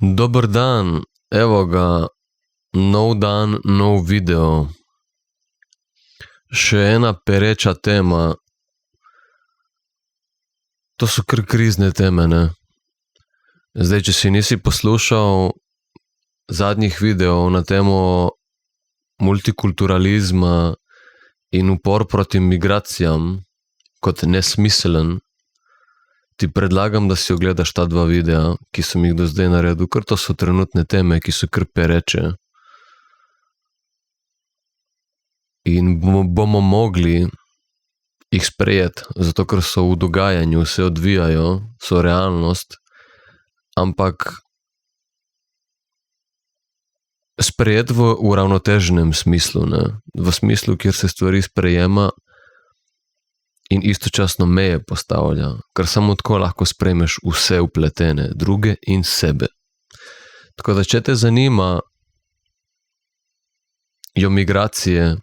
Dober dan, evo ga, nov dan, nov video. Še ena pereča tema. To so kar krizne teme, ne? Zdaj, če si nisi poslušal zadnjih videov na temo multikulturalizma in upor proti migracijam kot nesmiselen, ti predlagam, da si ogledaš ta dva videa, ki sem jih do zdaj naredil, ker to so trenutne teme, ki so kar pereče. In bomo mogli jih sprejeti, zato ker so v dogajanju, se odvijajo, so realnost, ampak sprejeti v uravnoteženem smislu, ne? V smislu, kjer se stvari sprejema in istočasno meje postavlja, ker samo tako lahko sprejmeš vse vpletene, druge in sebe. Tako da, če te zanima migracije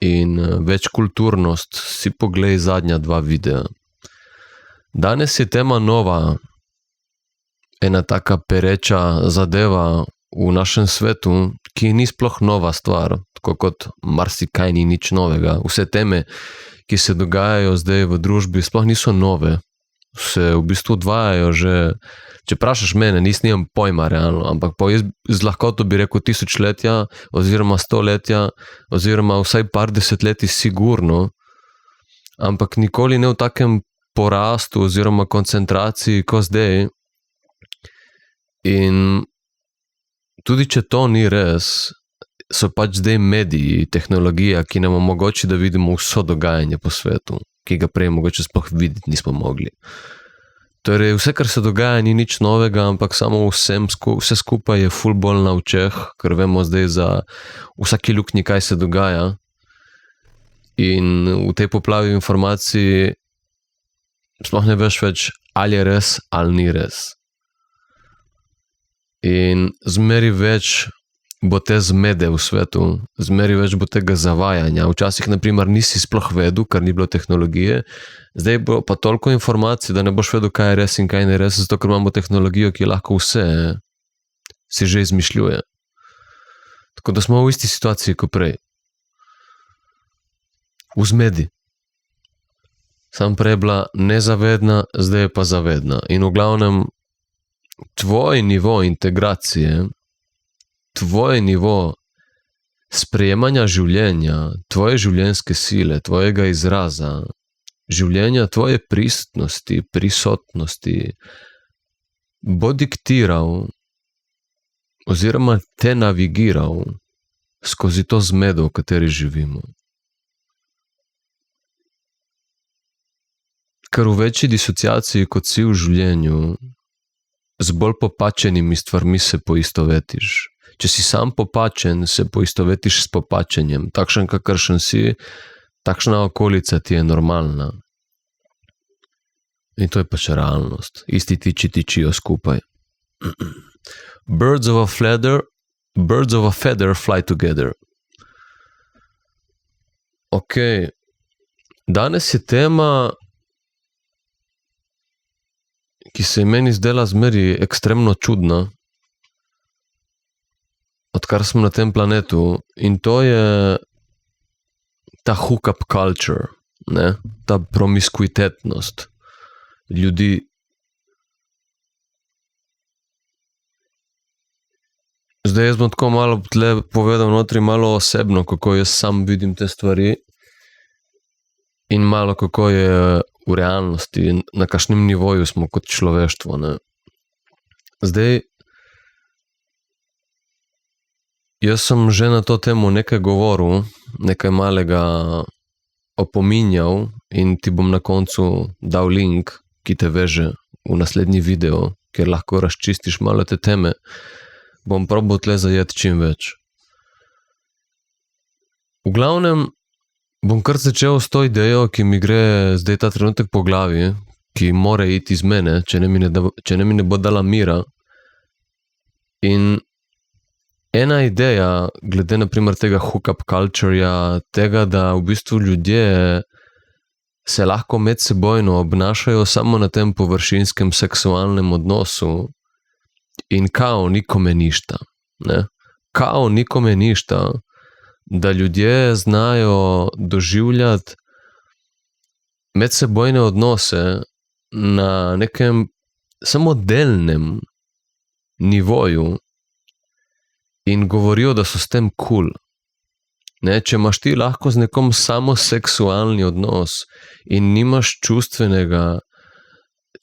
in večkulturnost, si poglej zadnja dva videa. Danes je tema nova, ena taka pereča zadeva v našem svetu, ki ni sploh nova stvar, tako kot marsikaj ni nič novega. Vse teme, ki se dogajajo zdaj v družbi, sploh niso nove. Se v bistvu odvajajo že, če vprašaš mene, nimam pojma realno, ampak jaz z lahkoto bi rekel tisočletja, oziroma stoletja, oziroma vsaj par desetletij sigurno, ampak nikoli ne v takem porastu oziroma koncentraciji, ko zdaj. In tudi če to ni res, so pač zdaj mediji, tehnologija, ki nam omogoči, da vidimo vso dogajanje po svetu, ki ga prej mogoče sploh videti nismo mogli. Torej, vse, kar se dogaja, ni nič novega, ampak samo vse skupaj je ful bolj na očeh, ker vemo zdaj za vsaki luknji, kaj se dogaja. In v tej poplavi informacij sploh ne veš več, ali je res ali ni res. In zmeri več bo te zmede v svetu, zmeri več bo tega zavajanja. Včasih, na primer, nisi sploh vedel, ker ni bilo tehnologije, zdaj bo pa toliko informacij, da ne boš vedel, kaj je res in kaj ne res, zato ker imamo tehnologijo, ki lahko vse si že izmišljuje. Tako da smo v isti situaciji kot prej. V zmedi. Sam prej je bila nezavedna, zdaj je pa zavedna. In v glavnem, tvoj nivo integracije, tvoj nivo sprejemanja življenja, tvoje življenjske sile, tvojega izraza, življenja tvoje pristnosti, prisotnosti, bo diktiral oziroma te navigiral skozi to zmedo, v kateri živimo. Ker v večji disociaciji, kot si v življenju, z bolj popačenimi stvarmi se poistovetiš. Če si sam popačen, se poistovetiš s popačenjem. Takšen, kakršen si, takšna okolica ti je normalna. In to je pač realnost. Isti tičijo skupaj. Birds of a feather fly together. Ok. Danes je tema, ki se je meni zdela zmeri ekstremno čudna, odkar sem na tem planetu, in to je ta hookup culture, ne? Ta promiskuitetnost ljudi. Zdaj jaz bom tako malo tle povedal notri malo osebno, kako jaz sam vidim te stvari in malo kako je v realnosti, na kakšnem nivoju smo kot človeštvo, ne? Zdaj, jaz sem že na to temo nekaj govoril, nekaj malega opominjal in ti bom na koncu dal link, ki te veže v naslednji video, kjer lahko razčistiš malo te teme. Bom probal tle zajeti čim več. V glavnem, bom kar začel s to idejo, ki mi gre zdaj ta trenutek po glavi, ki mora iti iz mene, če ne mi ne bo dala mira. In ena ideja, glede na primer tega hookup culture-ja, tega, da v bistvu ljudje se lahko medsebojno obnašajo samo na tem površinskem seksualnem odnosu in kao nikome ništa. Ne? Kao nikome ništa, da ljudje znajo doživljati medsebojne odnose na nekem samodelnem nivoju in govorijo, da so s tem cool. Ne, če imaš ti lahko z nekom samo seksualni odnos in nimaš čustvenega,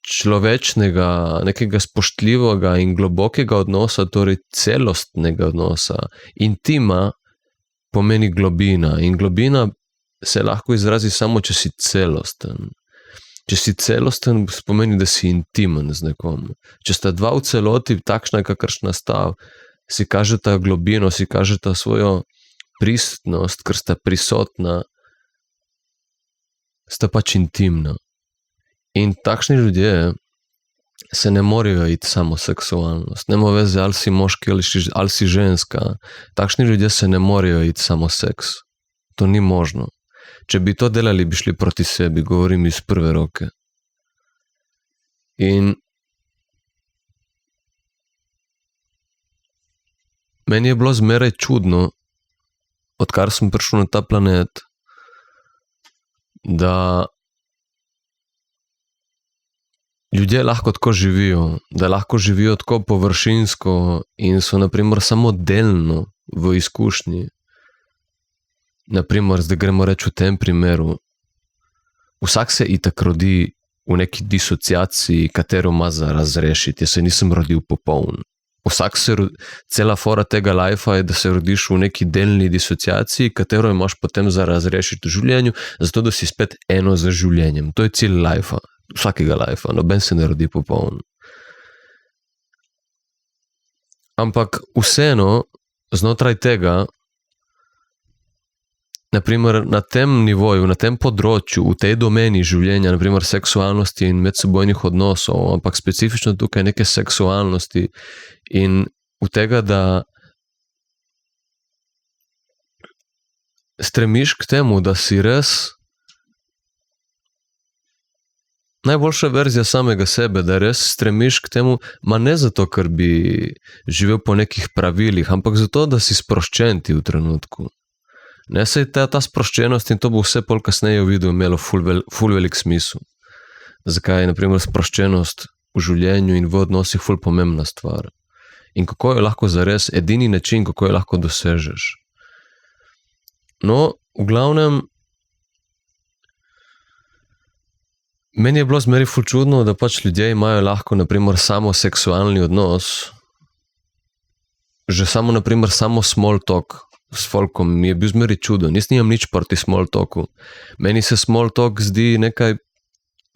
človečnega, nekega spoštljivega in globokega odnosa, torej celostnega odnosa, intima pomeni globina in globina se lahko izrazi samo, če si celosten. Če si celosten, pomeni, da si intimen z nekom. Če sta dva v celoti takšna, kakršna sta, si kažeta globino, si kažeta svojo pristnost, ker sta prisotna, sta pač intimna. In takšni ljudje se ne morejo iti samo seksualnost. Nema veze, ali si moški ali si ženska. Takšni ljudje se ne morejo iti samo seks. To ni možno. Če bi to delali, bi šli proti sebi, govorim iz prve roke. In meni je bilo zmeraj čudno, odkar sem prišel na ta planet, da ljudje lahko tako živijo, da lahko živijo tako površinsko in so naprimer samo delno v izkušnji. Naprimer, zdaj gremo reči v tem primeru, vsak se itak rodi v neki disociaciji, katero ima za razrešiti. Jaz se nisem rodil popoln. Cela fora tega lajfa je, da se rodiš v neki delni disociaciji, katero imaš potem za razrešiti v življenju, zato da si spet eno za življenjem. To je cilj lajfa, vsakega lajfa, noben se ne rodi popoln. Ampak vseeno, znotraj tega, naprimer na tem nivoju, na tem področju, v tej domeni življenja, naprimer seksualnosti in medsebojnih odnosov, ampak specifično tukaj neke seksualnosti in v tega, da stremiš k temu, da si res najboljša verzija samega sebe, da res stremiš k temu, ma ne zato, ker bi živel po nekih pravilih, ampak zato, da si sproščen ti v trenutku. Ne, sej ta sproščenost in to bo vse pol kasneje v videu imelo ful velik smisel. Zakaj je, naprimer, sproščenost v življenju in v odnosih ful pomembna stvar. In kako jo lahko zares, edini način, kako jo lahko dosežeš. No, v glavnem, meni je bilo zmeri ful čudno, da pač ljudje imajo lahko, naprimer, samo seksualni odnos, že samo, naprimer, samo small talk s folkom mi je bil zmeri čudo. Nisem nič proti small talku. Meni se small talk zdi nekaj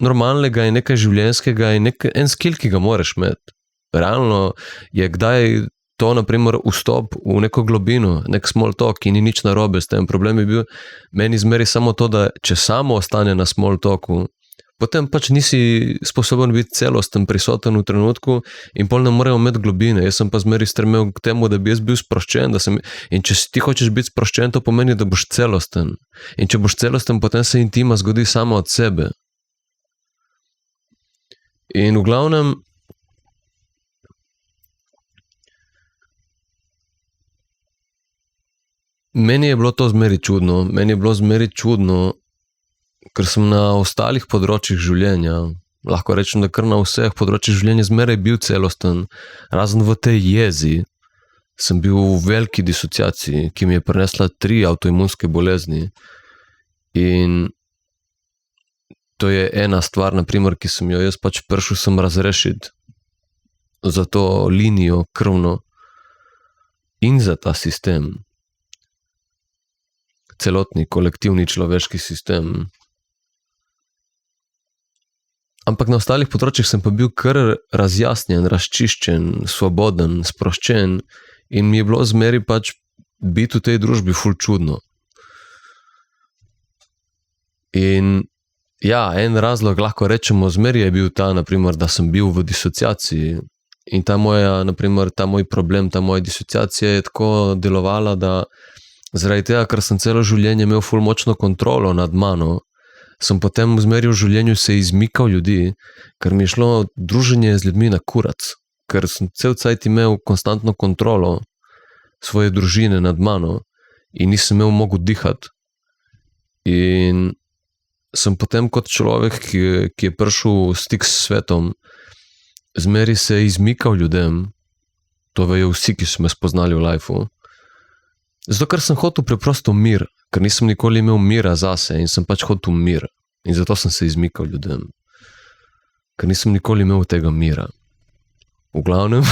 normalnega in nekaj življenjskega in en skill, ki ga moraš imeti. Realno je kdaj to, naprimer, vstop v neko globino, nek small talk in ni nič narobe s tem. Problem je bil meni zmeri samo to, da če samo ostane na small talku, potem pač nisi sposoben biti celosten, prisoten v trenutku in pol ne morejo imeti globine. Jaz sem pa zmeri stremel k temu, da bi jaz bil sproščen, in če ti hočeš biti sproščen, to pomeni, da boš celosten. In če boš celosten, potem se intima zgodi sama od sebe. In v glavnem, meni je bilo to zmeri čudno, ker sem na ostalih področjih življenja, lahko rečem, da kar na vseh področjih življenja zmeraj bil celosten, razen v tej jezi, sem bil v veliki disociaciji, ki mi je prinesla 3 avtoimunske bolezni. In to je ena stvar, naprimer, ki sem jo jaz pač prišel sem razrešiti za to linijo krvno in za ta sistem, celotni, kolektivni človeški sistem. Ampak na ostalih področjih sem pa bil kar razjasnjen, razčiščen, svoboden, sproščen in mi je bilo zmeri pač biti v tej družbi ful čudno. In ja, en razlog lahko rečemo zmeri je bil ta, naprimer, da sem bil v disociaciji in ta moj problem, ta moja disociacija je tako delovala, da zaradi tega, ker sem celo življenje imel ful močno kontrolo nad mano, sem potem zmeri v življenju se izmikal ljudi, ker mi je šlo druženje z ljudmi na kurac. ker sem cel cajt imel konstantno kontrolo svoje družine nad mano in nisem imel mogel dihati. In sem potem kot človek, ki je prišel v stik s svetom, zmeri se izmikal ljudem, to vejo vsi, ki so me spoznali v lifeu, zato ker sem hotel preprosto mir, ker nisem nikoli imel mira zase in sem pač hotel mir. In zato sem se izmikal ljudem, ker nisem nikoli imel tega mira. V glavnem,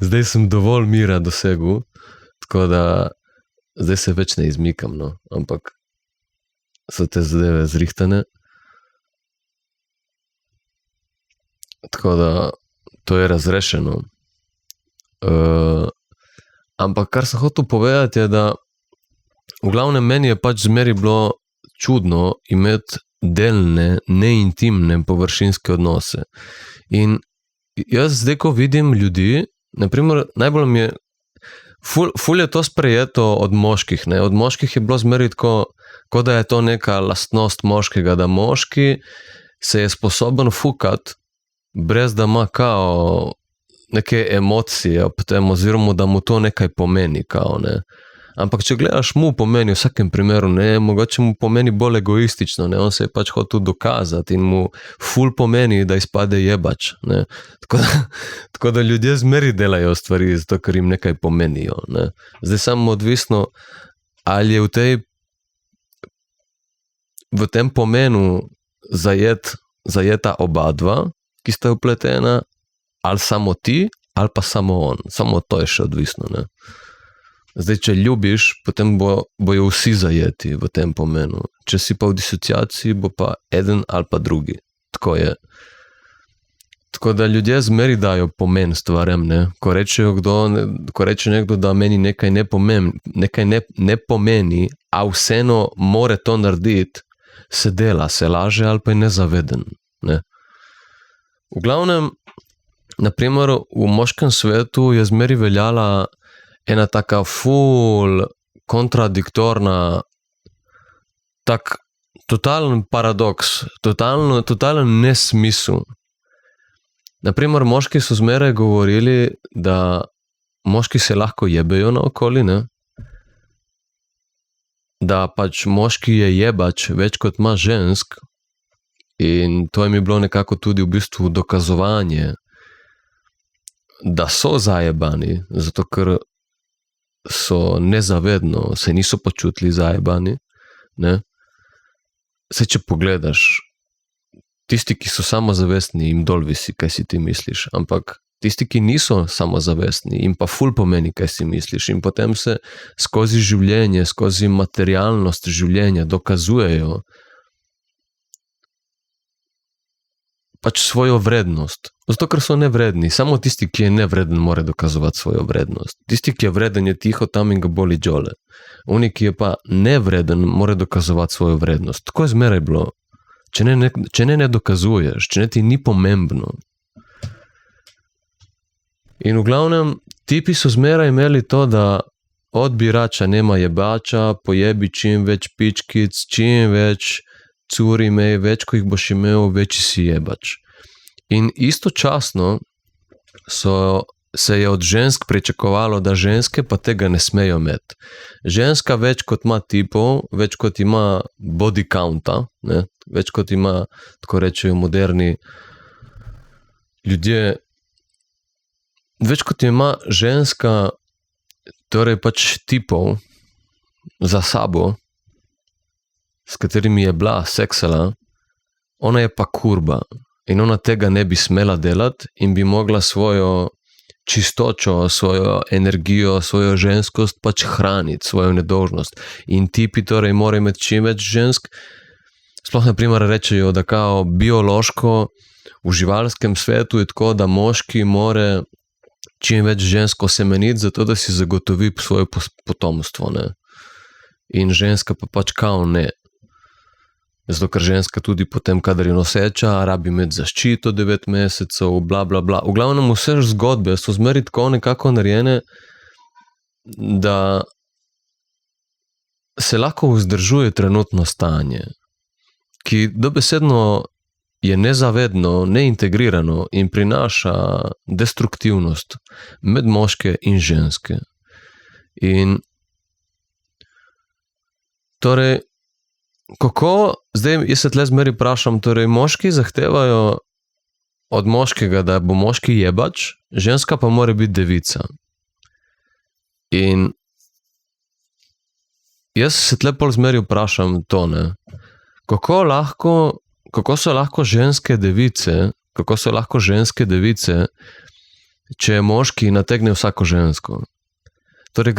zdaj sem dovolj mira dosegel, tako da zdaj se več ne izmikam, no, ampak so te zadeve zrihtane. Tako da to je razrešeno. Ampak kar sem hotel povedati je, da v glavnem meni je pač zmeri bilo čudno imeti delne, neintimne, površinske odnose. In jaz zdaj, ko vidim ljudi, naprimer, najbolj mi je, ful je to sprejeto od moških, ne? Od moških je bilo zmeri tako, kot da je to neka lastnost moškega, da moški se je sposoben fukati, brez da ima kao neke emocije ob tem, oziroma da mu to nekaj pomeni, kao, ne. Ampak če gledaš, mu pomeni v vsakem primeru, ne, mogoče mu pomeni bolj egoistično, ne, on se je pač hotel dokazati in mu ful pomeni, da izpade jebač, ne. Tako da ljudje zmeri delajo stvari, zato ker jim nekaj pomenijo, ne. Zdaj samo odvisno, ali je v tem pomenu zajeta oba dva, ki sta vpletena, ali samo ti, ali pa samo on. Samo to je še odvisno, ne. Zdaj, če ljubiš, potem bojo vsi zajeti v tem pomenu. Če si pa v disociaciji, bo pa eden ali pa drugi. Tako je. Tako da ljudje zmeri dajo pomen stvarem, ne. Ko reče nekdo, da meni nekaj ne pomeni, a vseeno more to narediti, se dela, se laže ali pa je nezaveden, ne. V glavnem, naprimer, v moškem svetu je zmeri veljala ena taka ful kontradiktorna, tak totalen paradoks, totalen nesmisel. Naprimer, moški so zmeraj govorili, da moški se lahko jebejo naokoli, ne? Da pač moški je jebač več kot ima žensk in to je mi bilo nekako tudi v bistvu dokazovanje, da so zajebani, zato ker so nezavedno, se niso počutili zajebani, ne. Saj če pogledaš, tisti, ki so samozavestni, jim dol visi, kaj si ti misliš, ampak tisti, ki niso samozavestni, jim pa ful pomeni, kaj si misliš, in potem se skozi življenje, skozi materialnost življenja dokazujejo pač svojo vrednost. Zato, ker so nevredni. Samo tisti, ki je nevreden, mora dokazovati svojo vrednost. Tisti, ki je vreden, je tiho tam in ga boli džole. Oni, ki je pa nevreden, mora dokazovati svojo vrednost. Tako je zmeraj bilo. Če ne dokazuješ, če ne ti ni pomembno. In v glavnem, tipi so zmeraj imeli to, da od birača nema jebača, pojebi čim več pičkic, čim več curi imej, več, ko jih boš imel, večji si jebač. In istočasno se je od žensk pričakovalo, da ženske pa tega ne smejo imeti. Ženska več kot ima tipov, več kot ima body counta, ne? Več kot ima, tako rečejo moderni ljudje, več kot ima ženska, torej pač tipov za sabo, s katerimi je bila seksala, ona je pa kurba in ona tega ne bi smela delati in bi mogla svojo čistočo, svojo energijo, svojo ženskost pač hraniti, svojo nedolžnost. In tipi torej morajo imeti čim več žensk, sploh na primer rečejo, da kao biološko v živalskem svetu je tako, da moški more čim več žensko semeniti, zato da si zagotovi svoje potomstvo, ne. In ženska pa pač kao ne. Zato, ker ženska tudi potem, kadar je noseča, rabi imeti zaščito 9 mesecev, bla, bla, bla. V glavnem vse zgodbe so zmeri tako nekako narejene, da se lahko vzdržuje trenutno stanje, ki dobesedno je nezavedno, neintegrirano in prinaša destruktivnost med moške in ženske. In torej, zdaj jaz se tle zmeri vprašam, torej moški zahtevajo od moškega, da bo moški jebač, ženska pa mora biti devica. In jaz se tle pol zmeri vprašam to, ne, kako so lahko ženske device, če moški nategne vsako žensko. Torej,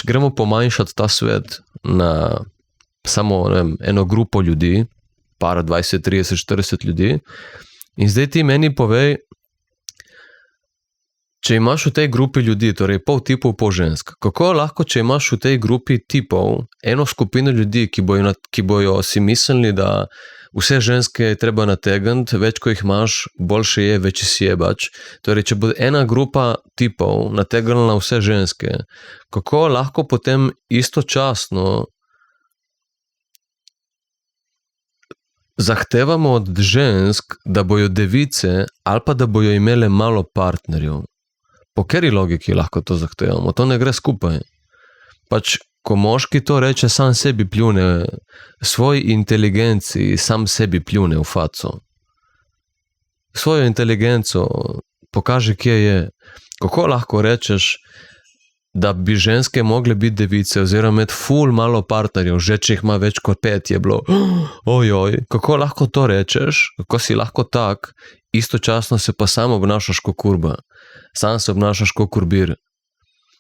gremo pomanjšati ta svet na samo, ne vem, eno grupo ljudi, par 20, 30, 40 ljudi, in zdaj ti meni povej, če imaš v tej grupi ljudi, torej pol tipov, pol žensk, kako lahko, če imaš v tej grupi tipov eno skupino ljudi, ki bojo si mislili, da vse ženske je treba nategniti, več ko jih imaš, boljše je, več si jebač. Torej, če bo ena grupa tipov nategnila vse ženske, kako lahko potem istočasno zahtevamo od žensk, da bojo device ali pa da bojo imele malo partnerjev? Po kateri logiki lahko to zahtevamo? To ne gre skupaj. Pač, ko moški to reče, sam sebi pljune, svoji inteligenciji sam sebi pljune v faco. Svojo inteligenco pokaže, kje je. Kako lahko rečeš, da bi ženske mogle biti device oziroma imeti ful malo partnerjev, že če jih ima več kot 5, je bilo ojoj, kako lahko to rečeš, kako si lahko tak, istočasno se pa sam obnašaš kot kurba, sam se obnašaš kot kurbir.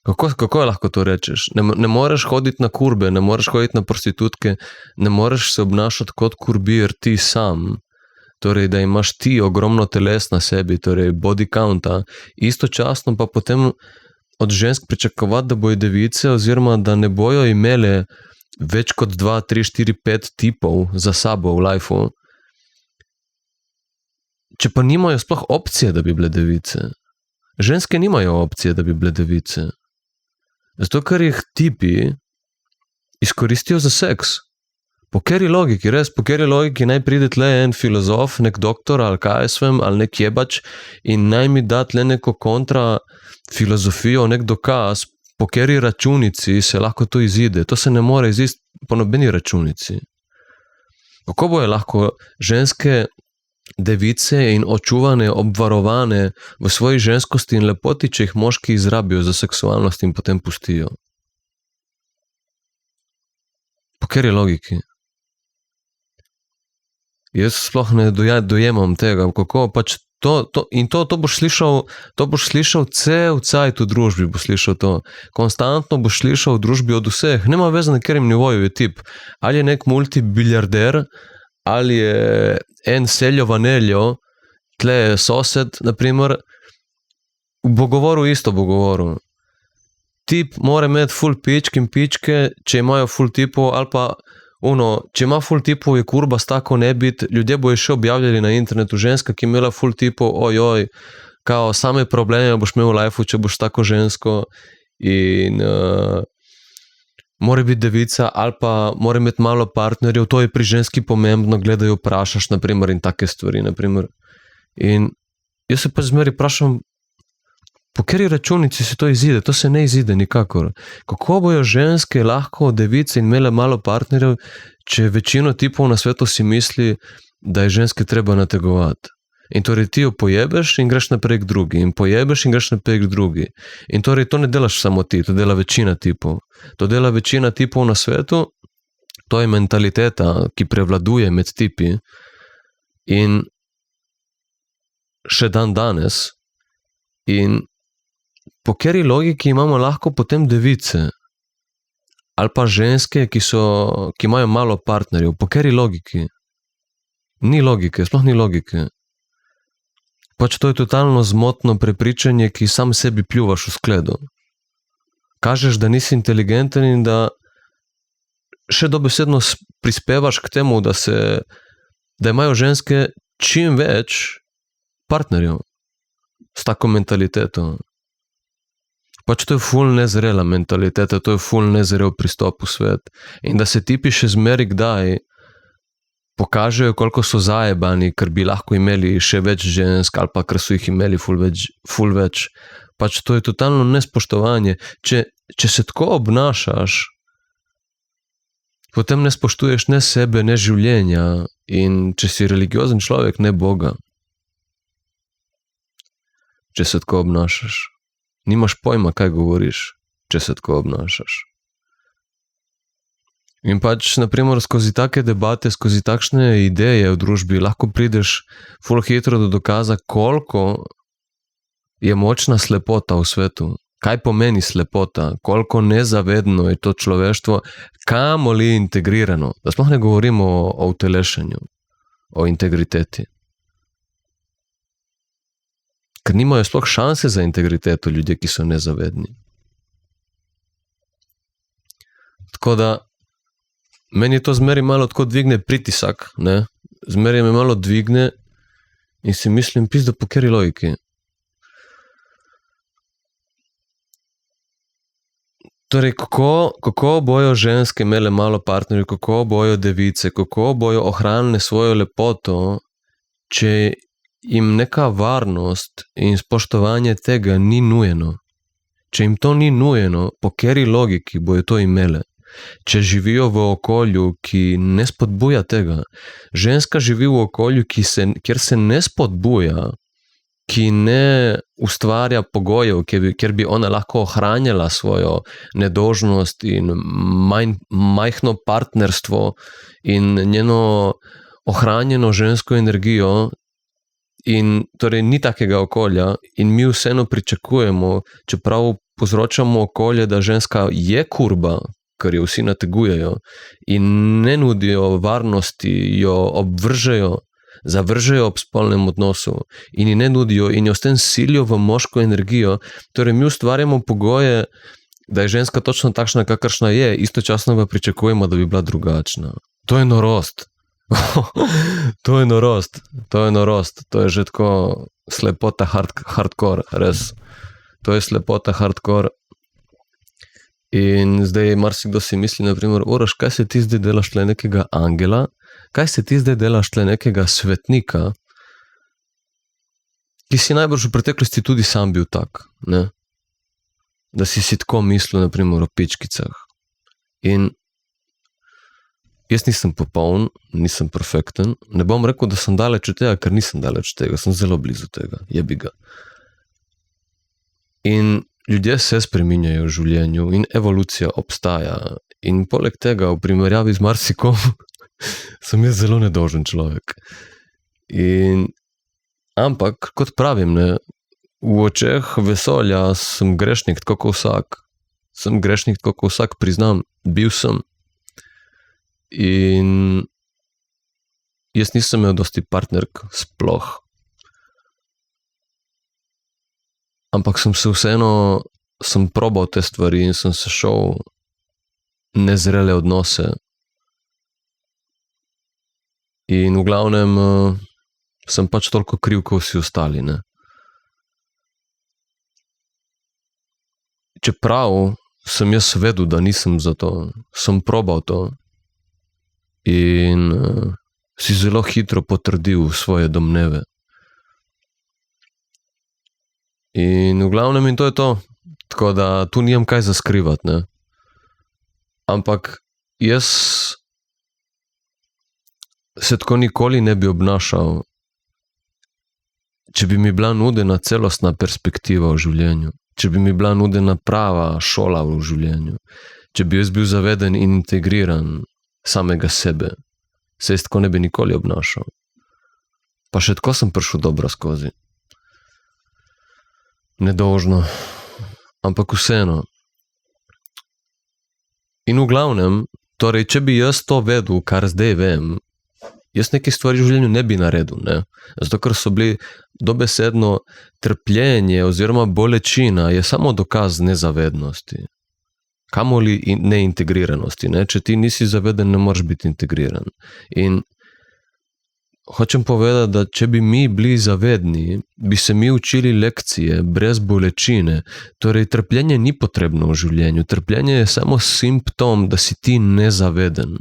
Kako lahko to rečeš? Ne moreš hoditi na kurbe, ne moreš hoditi na prostitutke, ne moreš se obnašati kot kurbir ti sam, torej da imaš ti ogromno teles na sebi, torej body counta, istočasno pa potem od žensk pričakovati, da bojo device oziroma da ne bojo imele več kot 2, 3, 4, 5 tipov za sabo v lifeu. Če pa nimajo sploh opcije, da bi bile device. Ženske nimajo opcije, da bi bile device. Zato, ker jih tipi izkoristijo za seks. Po kateri logiki, res, po kateri logiki naj pride tle en filozof, nek doktor ali kaj jaz vem, ali nek jebač in naj mi da tle neko kontra filozofijo, nek dokaz, po kateri računici se lahko to izide. To se ne more iziti po nobeni računici. Kako bojo lahko ženske device in očuvane, obvarovane v svoji ženskosti in lepoti, če jih moški izrabijo za seksualnost in potem pustijo? Po kateri logiki? Jaz sploh ne dojemam tega, kako pač to boš slišal cel cajt v družbi, boš slišal to. Konstantno boš slišal v družbi od vseh, nema veze na katerem nivoju je tip. Ali je nek multibiljarder, ali je en seljo vaneljo, tle je sosed, naprimer, bo govoril isto, bo govoril. Tip mora imeti ful pičk in pičke, če imajo ful tipov, ali pa če ima ful tipov, je kurba stako ne biti, ljudje bojo še objavljali na internetu, ženska, ki imela ful tipov, ojoj, kao same probleme boš imel v lifeu, če boš tako žensko in mora biti devica ali pa mora imeti malo partnerjev, to je pri ženski pomembno, gledaj, vprašaš, naprimer, in take stvari, naprimer. In jaz se pa zmeri vprašam, po kateri računici se to izide? To se ne izide nikakor. Kako bojo ženske lahko device in imele malo partnerjev, če večino tipov na svetu si misli, da je ženske treba nategovati? In torej ti jo pojebeš in greš naprej k drugi, in pojebeš in greš naprej k drugi. In torej to ne delaš samo ti, to dela večina tipov. To dela večina tipov na svetu, to je mentaliteta, ki prevladuje med tipi in še dan danes. In po kateri logiki imamo lahko potem device ali pa ženske, ki imajo malo partnerjev, po kateri logiki? Ni logike, sploh ni logike. Pač to je totalno zmotno prepričanje, ki sam sebi pljuvaš v skledo. Kažeš, da nisi inteligenten in da še dobesedno prispevaš k temu, da imajo ženske čim več partnerjev s tako mentaliteto. Pač to je ful nezrela mentaliteta, to je ful nezrel pristop v svet. In da se tipi še zmeri kdaj pokažejo, koliko so zajebani, ker bi lahko imeli še več žensk ali pa ker so jih imeli ful več. Pač to je totalno nespoštovanje. Če se tako obnašaš, potem ne spoštuješ ne sebe, ne življenja in če si religiozen človek, ne Boga. Če se tako obnašaš. Nimaš pojma, kaj govoriš, če se tako obnašaš. In pač, naprimer, skozi take debate, skozi takšne ideje v družbi lahko prideš ful hitro do dokaza, koliko je močna slepota v svetu. Kaj pomeni slepota, koliko nezavedno je to človeštvo, kamoli integrirano. Da sploh ne govorimo o utelešenju, o integriteti. Ker nimajo sploh šanse za integriteto ljudje, ki so nezavedni. Tako da, meni to zmeri malo tako dvigne pritisak, ne? Zmeri me malo dvigne in si mislim, pizda po kateri logiki. Torej, kako bojo ženske imele malo partnerjev, kako bojo device, kako bojo ohranile svojo lepoto, če jim neka varnost in spoštovanje tega ni nujeno. Če jim to ni nujeno, po kateri logiki bojo to imele? Če živijo v okolju, ki ne spodbuja tega. Ženska živi v okolju, kjer se ne spodbuja, ki ne ustvarja pogojev, kjer bi ona lahko ohranjala svojo nedolžnost in majhno partnerstvo in njeno ohranjeno žensko energijo. In torej ni takega okolja in mi vseeno pričakujemo, čeprav povzročamo okolje, da ženska je kurba, ker jo vsi nategujejo in ne nudijo varnosti, jo obvržejo, zavržejo ob spolnem odnosu in ji ne nudijo in jo s tem silijo v moško energijo, torej mi ustvarjamo pogoje, da je ženska točno takšna, kakršna je, istočasno pa pričakujemo, da bi bila drugačna. To je norost. To je norost, to je že tako slepota hardcore, res. To je slepota hardcore. In zdaj marsikdo si misli, naprimer, Uroš, kaj se ti zdaj delaš tle nekega angela, kaj se ti zdaj delaš tle nekega svetnika, ki si najbrž v preteklosti tudi sam bil tak, ne? Da si tako mislil, naprimer, o pičkicah. In jaz nisem popoln, nisem perfekten, ne bom rekel, da sem daleč od tega, ker nisem daleč od tega, sem zelo blizu tega, jebi ga. In ljudje se spreminjajo v življenju in evolucija obstaja. In poleg tega, v primerjavi z marsikom, sem jaz zelo nedolžen človek. Ampak, kot pravim, ne, v očeh vesolja sem grešnik tako kot vsak. Sem grešnik tako kot vsak, priznam, bil sem. In jaz nisem imel dosti partnerk sploh. Ampak sem probal te stvari in sem se šel nezrele odnose. In v glavnem sem pač toliko kriv, kot vsi ostali, ne. Čeprav sem jaz vedel, da nisem za to, sem probal to in si zelo hitro potrdil svoje domneve. In v glavnem in to je to. Tako da tu nimam kaj za skrivati, ne. Ampak jaz se tako nikoli ne bi obnašal, če bi mi bila nudena celostna perspektiva v življenju, če bi mi bila nudena prava šola v življenju, če bi jaz bil zaveden in integriran samega sebe, se jaz tako ne bi nikoli obnašal. Pa še tako sem prišel dobro skozi. Nedolžno, ampak vseeno. In v glavnem, torej, če bi jaz to vedel, kar zdaj vem, jaz neke stvari v življenju ne bi naredil, ne. Zato, ker so bili dobesedno trpljenje oziroma bolečina je samo dokaz nezavednosti. Kamoli neintegriranosti, ne. Če ti nisi zaveden, ne moreš biti integriran. In hočem povedati, da če bi mi bili zavedni, bi se mi učili lekcije brez bolečine. Torej, trpljenje ni potrebno v življenju. Trpljenje je samo simptom, da si ti nezaveden.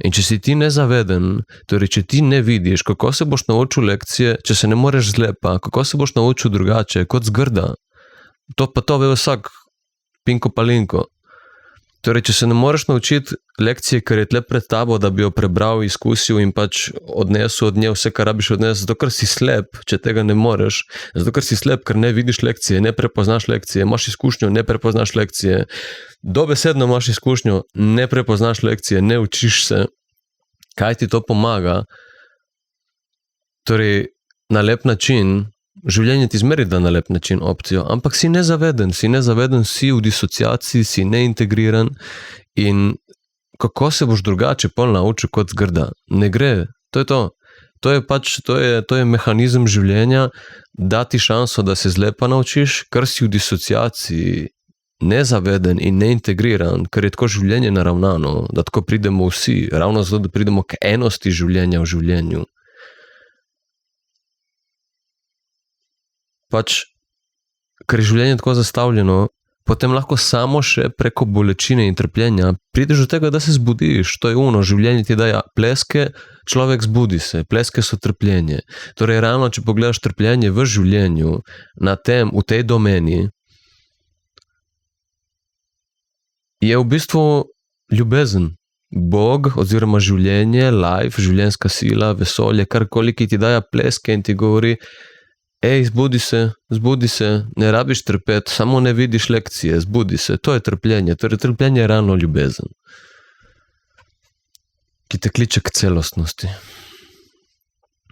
In če si ti nezaveden, torej če ti ne vidiš, kako se boš naučil lekcije, če se ne moreš zlepa, kako se boš naučil drugače, kot zgrda. To pa to ve vsak, pinko palinko. Torej, če se ne moreš naučiti lekcije, ker je tle pred tabo, da bi jo prebral, izkusil in pač odnesel od nje vse, kar rabiš odnesel, zato ker si slep, če tega ne moreš, zato ker si slep, ker ne vidiš lekcije, ne prepoznaš lekcije, imaš izkušnjo, ne prepoznaš lekcije, dobesedno imaš izkušnjo, ne prepoznaš lekcije, ne učiš se, kaj ti to pomaga, torej na lep način, življenje ti zmeri da na lep način opcijo, ampak si nezaveden, si v disociaciji, si neintegriran in kako se boš drugače pol naučil kot zgrda? Ne gre, to je to. To je mehanizem življenja, dati šanso, da se zlepa naučiš, ker si v disociaciji nezaveden in neintegriran, ker je tako življenje naravnano, da tako pridemo vsi, ravno zato, da pridemo k enosti življenja v življenju. Pač, ker je življenje tako zastavljeno, potem lahko samo še preko bolečine in trpljenja prideš do tega, da se zbudiš. To je ono, življenje ti daje pleske, človek zbudi se, pleske so trpljenje. Torej, realno, če pogledaš trpljenje v življenju, v tej domeni, je v bistvu ljubezen. Bog oziroma življenje, life, življenjska sila, vesolje, karkoli, ki ti daje pleske in ti govori, zbudi se, ne rabiš trpeti, samo ne vidiš lekcije, zbudi se, to je trpljenje, torej trpljenje je ravno ljubezen, ki te kliče k celostnosti,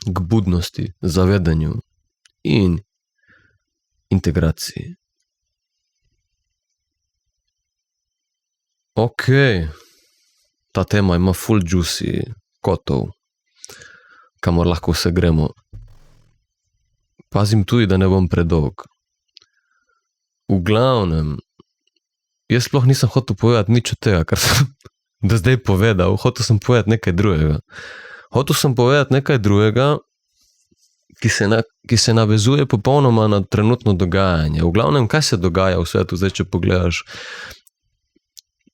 k budnosti, zavedanju in integraciji. Ok, ta tema ima full juicy kotov, kamor lahko vse gremo. Pazim tudi, da ne bom predolg. V glavnem, jaz sploh nisem hotel povedati nič od tega, kar sem do zdaj povedal. Hotel sem povedati nekaj drugega. Hotel sem povedati nekaj drugega, ki se navezuje popolnoma na trenutno dogajanje. V glavnem, kaj se dogaja v svetu, zdaj, če pogledaš.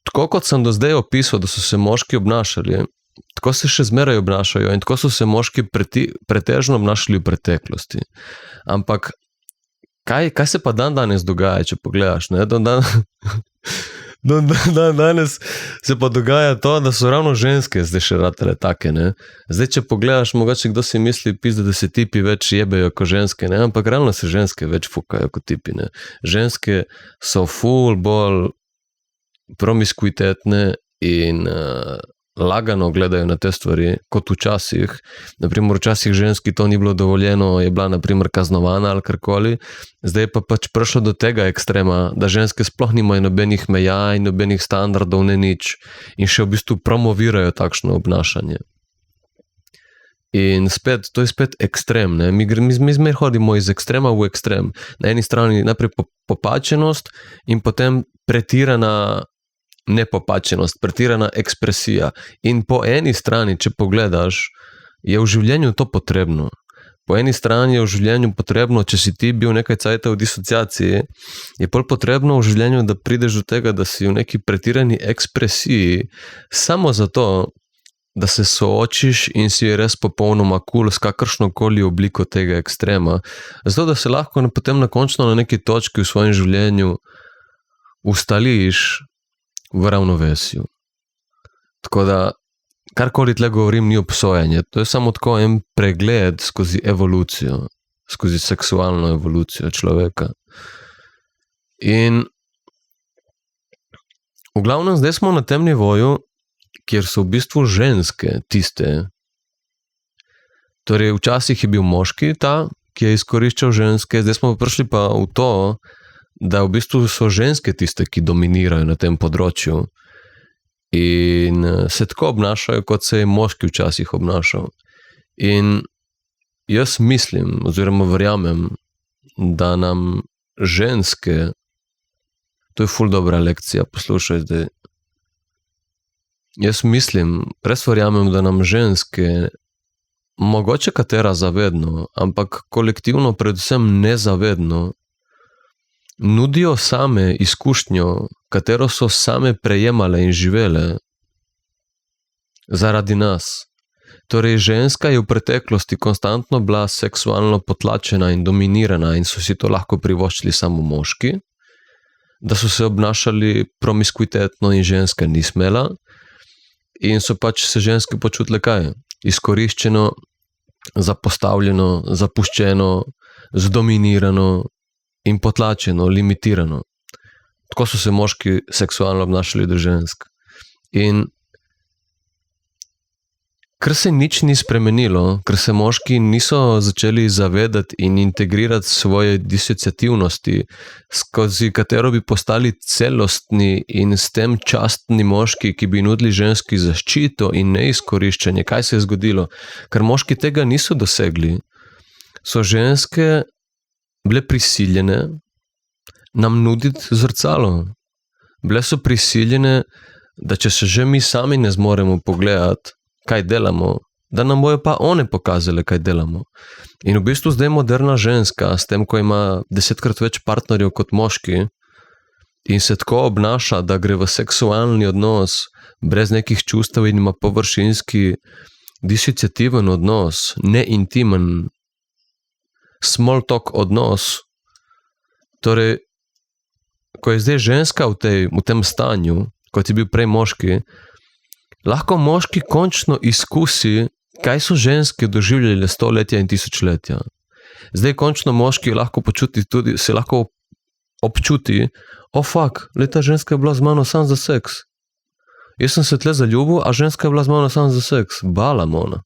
Tako kot sem do zdaj opisal, da so se moški obnašali, tako se še zmeraj obnašajo in tako so se moški pretežno obnašali v preteklosti. Ampak, kaj se pa danes dogaja, če pogledaš? Ne? Danes se pa dogaja to, da so ravno ženske zdaj še ratele take. Ne? Zdaj, če pogledaš, mogoče kdo si misli, da se tipi več jebejo kot ženske, ne? Ampak realno se ženske več fukajo kot tipi. Ne? Ženske so full bolj promiskuitetne in lagano gledajo na te stvari, kot včasih. Naprimer, včasih ženski to ni bilo dovoljeno, je bila naprimer kaznovana ali karkoli. Zdaj pa pač prišlo do tega ekstrema, da ženske sploh nimajo nobenih meja in nobenih standardov, ne nič. In še v bistvu promovirajo takšno obnašanje. In spet, to je spet ekstrem. Ne? Mi zmer hodimo iz ekstrema v ekstrem. Na eni strani najprej popačenost in potem pretirana nepopačenost, pretirana ekspresija. In po eni strani, če pogledaš, je v življenju to potrebno. Po eni strani je v življenju potrebno, če si ti bil nekaj cajta v disociaciji, je pol potrebno v življenju, da prideš do tega, da si v neki pretirani ekspresiji, samo zato, da se soočiš in si res popolnoma cool s kakršnokoli obliko tega ekstrema. Zato, da se lahko potem nakončno na neki točki v svojem življenju ustališ v ravnovesju. Tako da, karkoli tle govorim, ni obsojanje. To je samo tako en pregled skozi evolucijo, skozi seksualno evolucijo človeka. In v glavnem, zdaj smo na tem nivoju, kjer so v bistvu ženske tiste. Torej, včasih je bil moški ta, ki je izkoriščal ženske, zdaj smo prišli pa v to, da v bistvu so ženske tiste, ki dominirajo na tem področju in se tako obnašajo, kot se je moški včasih obnašal. In jaz mislim, oziroma verjamem, da nam ženske, to je ful dobra lekcija, poslušaj zdaj, jaz mislim, res verjamem, da nam ženske, mogoče katera zavedno, ampak kolektivno predvsem nezavedno, nudijo same izkušnjo, katero so same prejemale in živele. zaradi nas. Torej, ženska je v preteklosti konstantno bila seksualno potlačena in dominirana in so si to lahko privoščili samo moški, da so se obnašali promiskuitetno in ženska ni smela in so pač se ženske počutile kaj? Izkoriščeno, zapostavljeno, zapuščeno, zdominirano in potlačeno, limitirano. Tako so se moški seksualno obnašali do žensk. In ker se nič ni spremenilo, ker se moški niso začeli zavedati in integrirati svoje disociativnosti, skozi katero bi postali celostni in s tem častni moški, ki bi nudili ženski zaščito in neizkoriščanje. Kaj se je zgodilo? Ker moški tega niso dosegli, so ženske bile prisiljene nam nuditi zrcalo. Bile so prisiljene, da če se že mi sami ne zmoremo pogledati, kaj delamo, da nam bojo pa one pokazale, kaj delamo. In v bistvu zdaj moderna ženska, s tem, ko ima 10-krat več partnerjev kot moški in se tako obnaša, da gre v seksualni odnos brez nekih čustev in ima površinski disociativen odnos, neintimen, small talk odnos. Torej, ko je zdaj ženska v tem stanju, kot je bil prej moški, lahko moški končno izkusi, kaj so ženske doživljale stoletja in tisočletja. Zdaj končno moški lahko počuti tudi, se lahko občuti, ta ženska je bila z mano samo za seks. Jaz sem se tle zaljubil, a ženska je bila z mano samo za seks. Bala ona.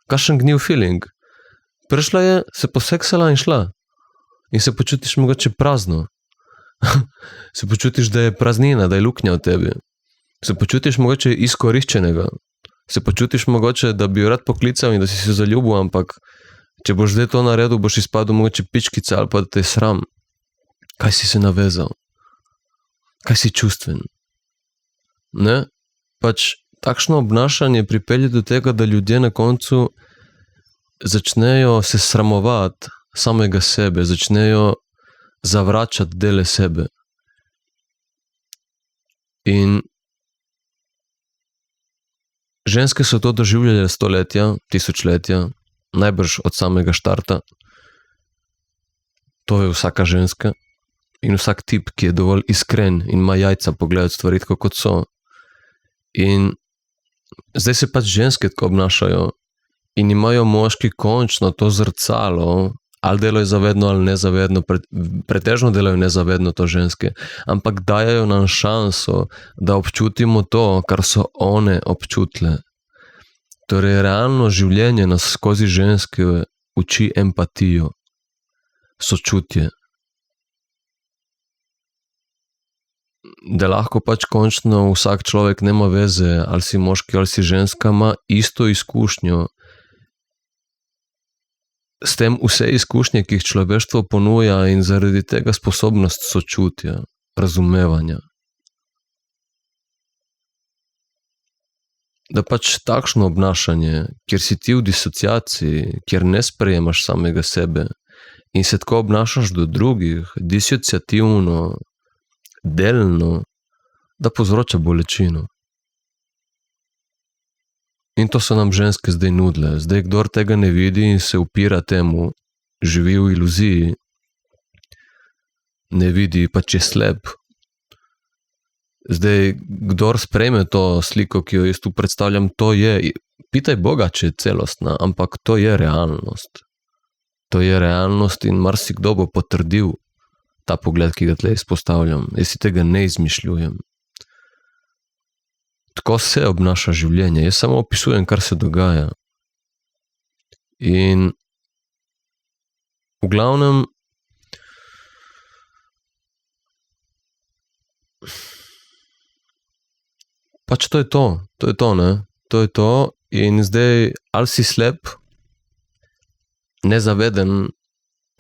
Kakšen gnil feeling. Prišla je, se poseksala in šla. In se počutiš mogoče prazno. Se počutiš, da je praznina, da je luknja v tebi. Se počutiš mogoče izkoriščenega. Se počutiš mogoče, da bi jo rad poklical in da si se zaljubil, ampak če boš zdaj to naredil, boš izpadel mogoče pičkica ali pa da te je sram. Kaj si se navezal? Kaj si čustven? Ne? Pač takšno obnašanje pripelje do tega, da ljudje na koncu začnejo se sramovati samega sebe, začnejo zavračati dele sebe. In ženske so to doživljale stoletja, tisočletja, najbrž od samega štarta. To je vsaka ženska in vsak tip, ki je dovolj iskren in ima jajca pogledati stvari tako, kot so. In zdaj se pač ženske tako obnašajo in imajo moški končno to zrcalo, ali delajo zavedno ali nezavedno, pretežno delajo nezavedno to ženske, ampak dajajo nam šanso, da občutimo to, kar so one občutile. Torej, realno življenje nas skozi ženske uči empatijo, sočutje. Da lahko pač končno vsak človek nema veze, ali si moški ali si ženska, ima isto izkušnjo. S tem vse izkušnje, ki jih človeštvo ponuja in zaradi tega sposobnost sočutja, razumevanja. Da pač takšno obnašanje, kjer si ti v disociaciji, kjer ne sprejemaš samega sebe in se tako obnašaš do drugih, disociativno, delno, da povzroča bolečino. In to so nam ženske zdaj nudile. Zdaj, kdor tega ne vidi in se upira temu, živi v iluziji, ne vidi, pač je slep. Zdaj, kdor sprejme to sliko, ki jo jaz tu predstavljam, to je, pitaj Boga, če je celostna, ampak to je realnost. To je realnost in marsikdo bo potrdil ta pogled, ki ga tle izpostavljam. Jaz si tega ne izmišljujem. Tako se obnaša življenje. Jaz samo opisujem, kar se dogaja. In v glavnem pač to je to, ne? To je to in zdaj ali si slep, nezaveden,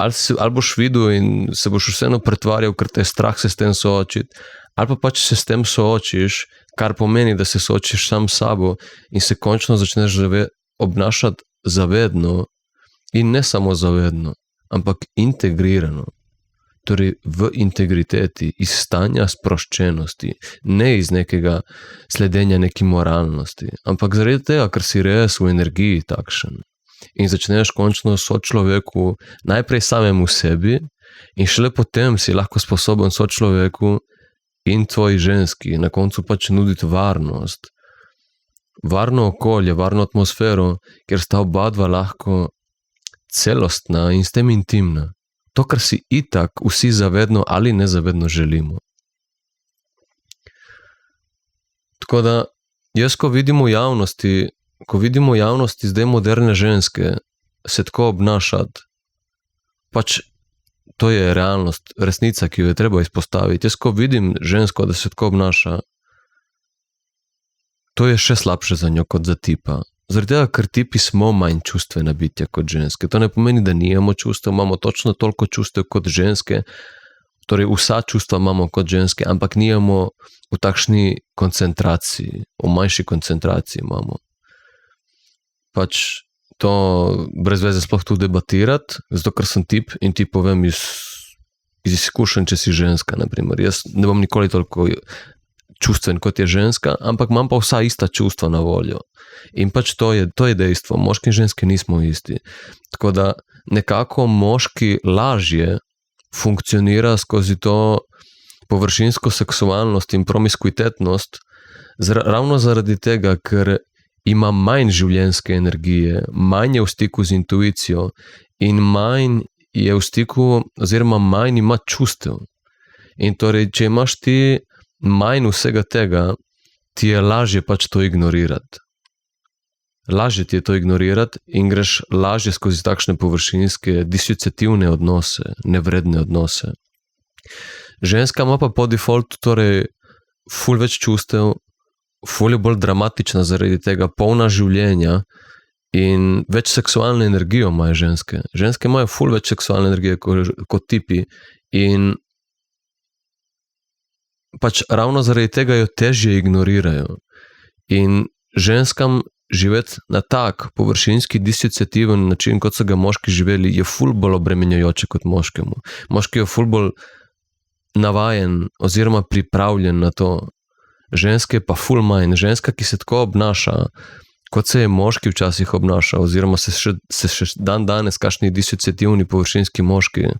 ali boš videl in se boš vseeno pretvarjal, ker te je strah se s tem soočiti, ali pa pač se s tem soočiš, kar pomeni, da se soočiš sam s sabo in se končno začneš torej v integriteti, iz stanja sproščenosti, ne iz nekega sledenja neki moralnosti, ampak zaradi tega, ker si res v energiji takšen in začneš končno sočloveku najprej samemu sebi in šele potem si lahko sposoben sočloveku in tvoji ženski na koncu pač nuditi varnost, varno okolje, varno atmosfero, kjer sta oba dva lahko celostna in s tem intimna. To, kar si itak vsi zavedno ali nezavedno želimo. Tako da, jaz ko vidim v javnosti zdaj moderne ženske se tako obnašati, pač to je realnost, resnica, ki jo je treba izpostaviti. Jaz ko vidim žensko, da se tako obnaša, to je še slabše za njo kot za tipa. Zaradi tega, ker tipi smo manj čustvena bitja kot ženske. To ne pomeni, da nimamo čustev, imamo točno toliko čustev kot ženske, torej vsa čustva imamo kot ženske, ampak nimamo v takšni koncentraciji, v manjši koncentraciji imamo. Pač to brez veze sploh tu debatirati, zato ker sem tip in ti povem iz izkušenj, če si ženska, naprimer. Jaz ne bom nikoli toliko čustven kot je ženska, ampak imam pa vsa ista čustva na voljo. In pač to je dejstvo, moški in ženske nismo isti. Tako da nekako moški lažje funkcionira skozi to površinsko seksualnost in promiskuitetnost, ravno zaradi tega, ker ima manj življenjske energije, manj je v stiku z intuicijo in manj je v stiku, oziroma manj ima čustev. In torej, če imaš ti manj vsega tega, ti je lažje pač to ignorirati. Lažje ti je to ignorirati in greš lažje skozi takšne površinske, disociativne odnose, nevredne odnose. Ženska ima pa po defaultu torej ful več čustev, ful je bolj dramatična zaradi tega, polna življenja in več seksualne energije imajo ženske. Ženske imajo ful več seksualne energije kot tipi in pač ravno zaradi tega jo težje ignorirajo. In ženskam živeti na tak površinski, disociativen način, kot so ga moški živeli, je ful bolj obremenjujoče kot moškemu. Moški je ful bolj navajen oziroma pripravljen na to. Ženske pa ful manj. Ženska, ki se tako obnaša, kot se je moški včasih obnaša, oziroma se še dan danes kakšni disociativni površinski moški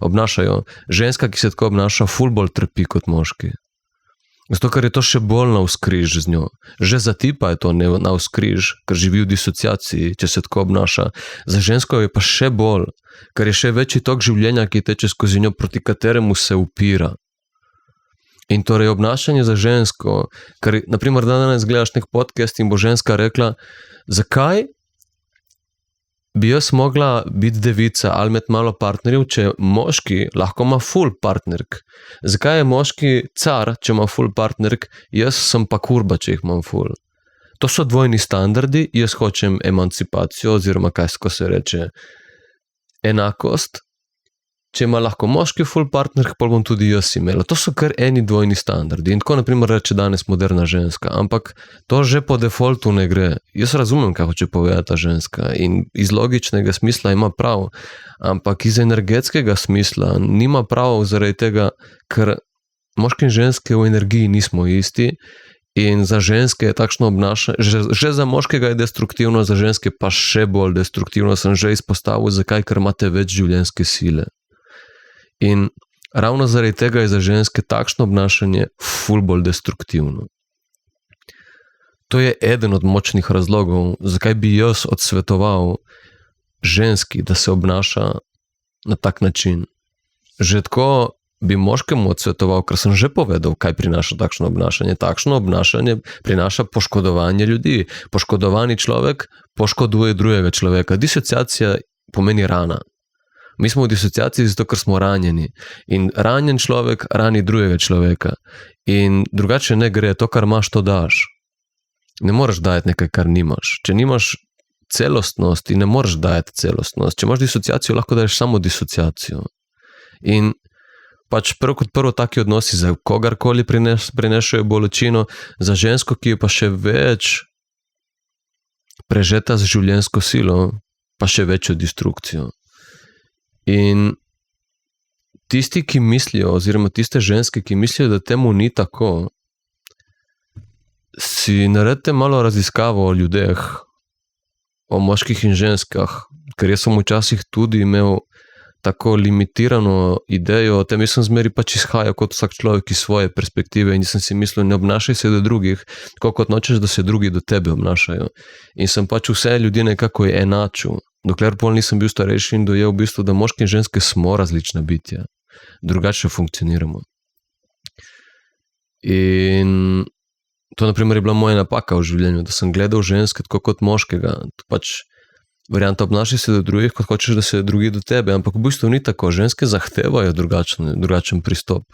obnašajo. Ženska, ki se tako obnaša, ful bolj trpi kot moški. Zato, ker je to še bolj navzkriž z njo. Že za tipa je to navzkriž, ker živi v disociaciji, če se tako obnaša. Za žensko je pa še bolj, ker je še večji tok življenja, ki teče skozi njo, proti kateremu se upira. In torej obnašanje za žensko, ker naprimer danes gledaš nek podcast in bo ženska rekla, zakaj bi jaz mogla biti devica ali imeti malo partnerjev, če moški lahko ima ful partnerk. Zakaj je moški car, če ima ful partnerk, jaz sem pa kurba, če jih imam ful. To so dvojni standardi, jaz hočem emancipacijo, oziroma kaj se reče, enakost. Če ima lahko moški ful partnerk, pa bom tudi jaz imela. To so kar eni dvojni standardi. In tako naprimer reče danes moderna ženska. Ampak to že po defaultu ne gre. Jaz razumem, kaj hoče povedati ta ženska. In iz logičnega smisla ima prav. Ampak iz energetskega smisla nima prav zaradi tega, ker moški in ženske v energiji nismo isti. In za ženske je takšno obnašanje, že za moškega je destruktivno, za ženske pa še bolj destruktivno. Sem že izpostavil, zakaj, ker imate več življenjske sile. In ravno zaradi tega je za ženske takšno obnašanje ful bolj destruktivno. To je eden od močnih razlogov, zakaj bi jaz odsvetoval ženski, da se obnaša na tak način. Že tako bi moškemu odsvetoval, ker sem že povedal, kaj prinaša takšno obnašanje. Takšno obnašanje prinaša poškodovanje ljudi. Poškodovani človek poškoduje drugega človeka. Disociacija pomeni rana. Mi smo v disociaciji zato, ker smo ranjeni. In ranjen človek rani drugega človeka. In drugače ne gre, to, kar imaš, to daš. Ne moreš dajati nekaj, kar nimaš. Če nimaš celostnosti, ne moreš dajati celostnost. Če imaš disociacijo, lahko daješ samo disociacijo. In pač prvo kot prvo taki odnosi za kogarkoli prinešajo bolečino, za žensko, ki je pa še več prežeta z življenjsko silo, pa še večjo destrukcijo. In tisti, ki mislijo, oziroma tiste ženske, ki mislijo, da temu ni tako, si naredite malo raziskavo o ljudeh, o moških in ženskah, ker jaz sem včasih tudi imel tako limitirano idejo o tem, jaz sem zmeri pač izhajal kot vsak človek iz svoje perspektive in nisem si mislil, ne obnašaj se do drugih, tako kot nočeš, da se drugi do tebe obnašajo. In sem pač vse ljudi nekako enačil, dokler pol nisem bil starejši in dojel v bistvu, da moški in ženske smo različna bitja, drugače funkcioniramo. In to, na primer, je bila moja napaka v življenju, da sem gledal ženske tako kot moškega, pač varianta obnašaj se do drugih, kot hočeš, da se drugi do tebe, ampak v bistvu ni tako. Ženske zahtevajo drugačen pristop.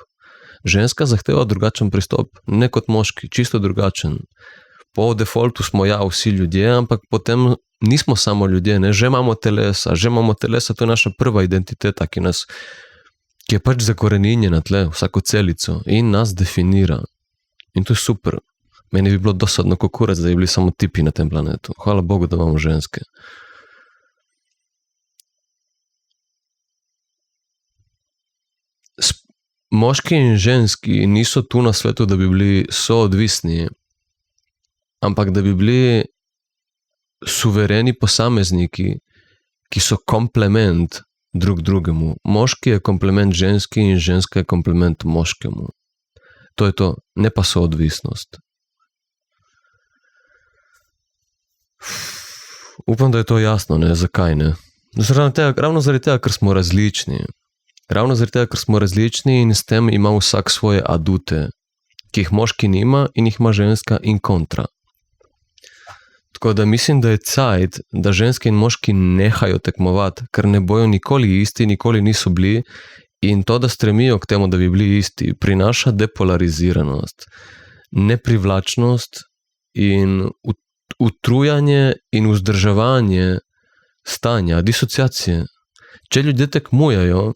Ženska zahteva drugačen pristop, ne kot moški, čisto drugačen. Po defaultu smo vsi ljudje, ampak potem nismo samo ljudje, ne? Že imamo telesa, to je naša prva identiteta, ki je pač zakoreninjena tle, vsako celico in nas definira. In to je super. Meni bi bilo dosadno kukurec, da bi bili samo tipi na tem planetu. Hvala Bogu, da imamo ženske. Moški in ženski niso tu na svetu, da bi bili soodvisni, ampak da bi bili suvereni posamezniki, ki so komplement drug drugemu. Moški je komplement ženski in ženska je komplement moškemu. To je to, ne pa soodvisnost. Upam, da je to jasno, ne? Zakaj ne? Ravno zaradi tega, ker smo različni. Ravno zaradi tega, ker smo različni in s tem ima vsak svoje adute, ki jih moški nima in jih ima ženska in kontra. Tako da mislim, da je cajt, da ženske in moški nehajo tekmovati, ker ne bojo nikoli isti, nikoli niso bili in to, da stremijo k temu, da bi bili isti, prinaša depolariziranost, neprivlačnost in utrujanje in vzdrževanje stanja, disociacije. Če ljudje tekmujejo,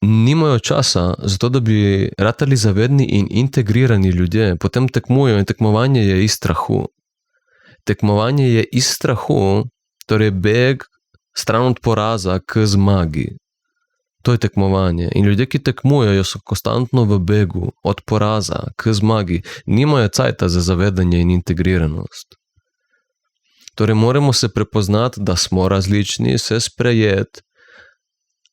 nimajo časa za to, da bi ratali zavedni in integrirani ljudje, potem tekmujejo in tekmovanje je iz strahu. Tekmovanje je iz strahu, torej beg stran od poraza k zmagi. To je tekmovanje. In ljudje, ki tekmujejo, so konstantno v begu od poraza k zmagi. Nimajo cajta za zavedanje in integriranost. Torej moramo se prepoznati, da smo različni, se sprejeti,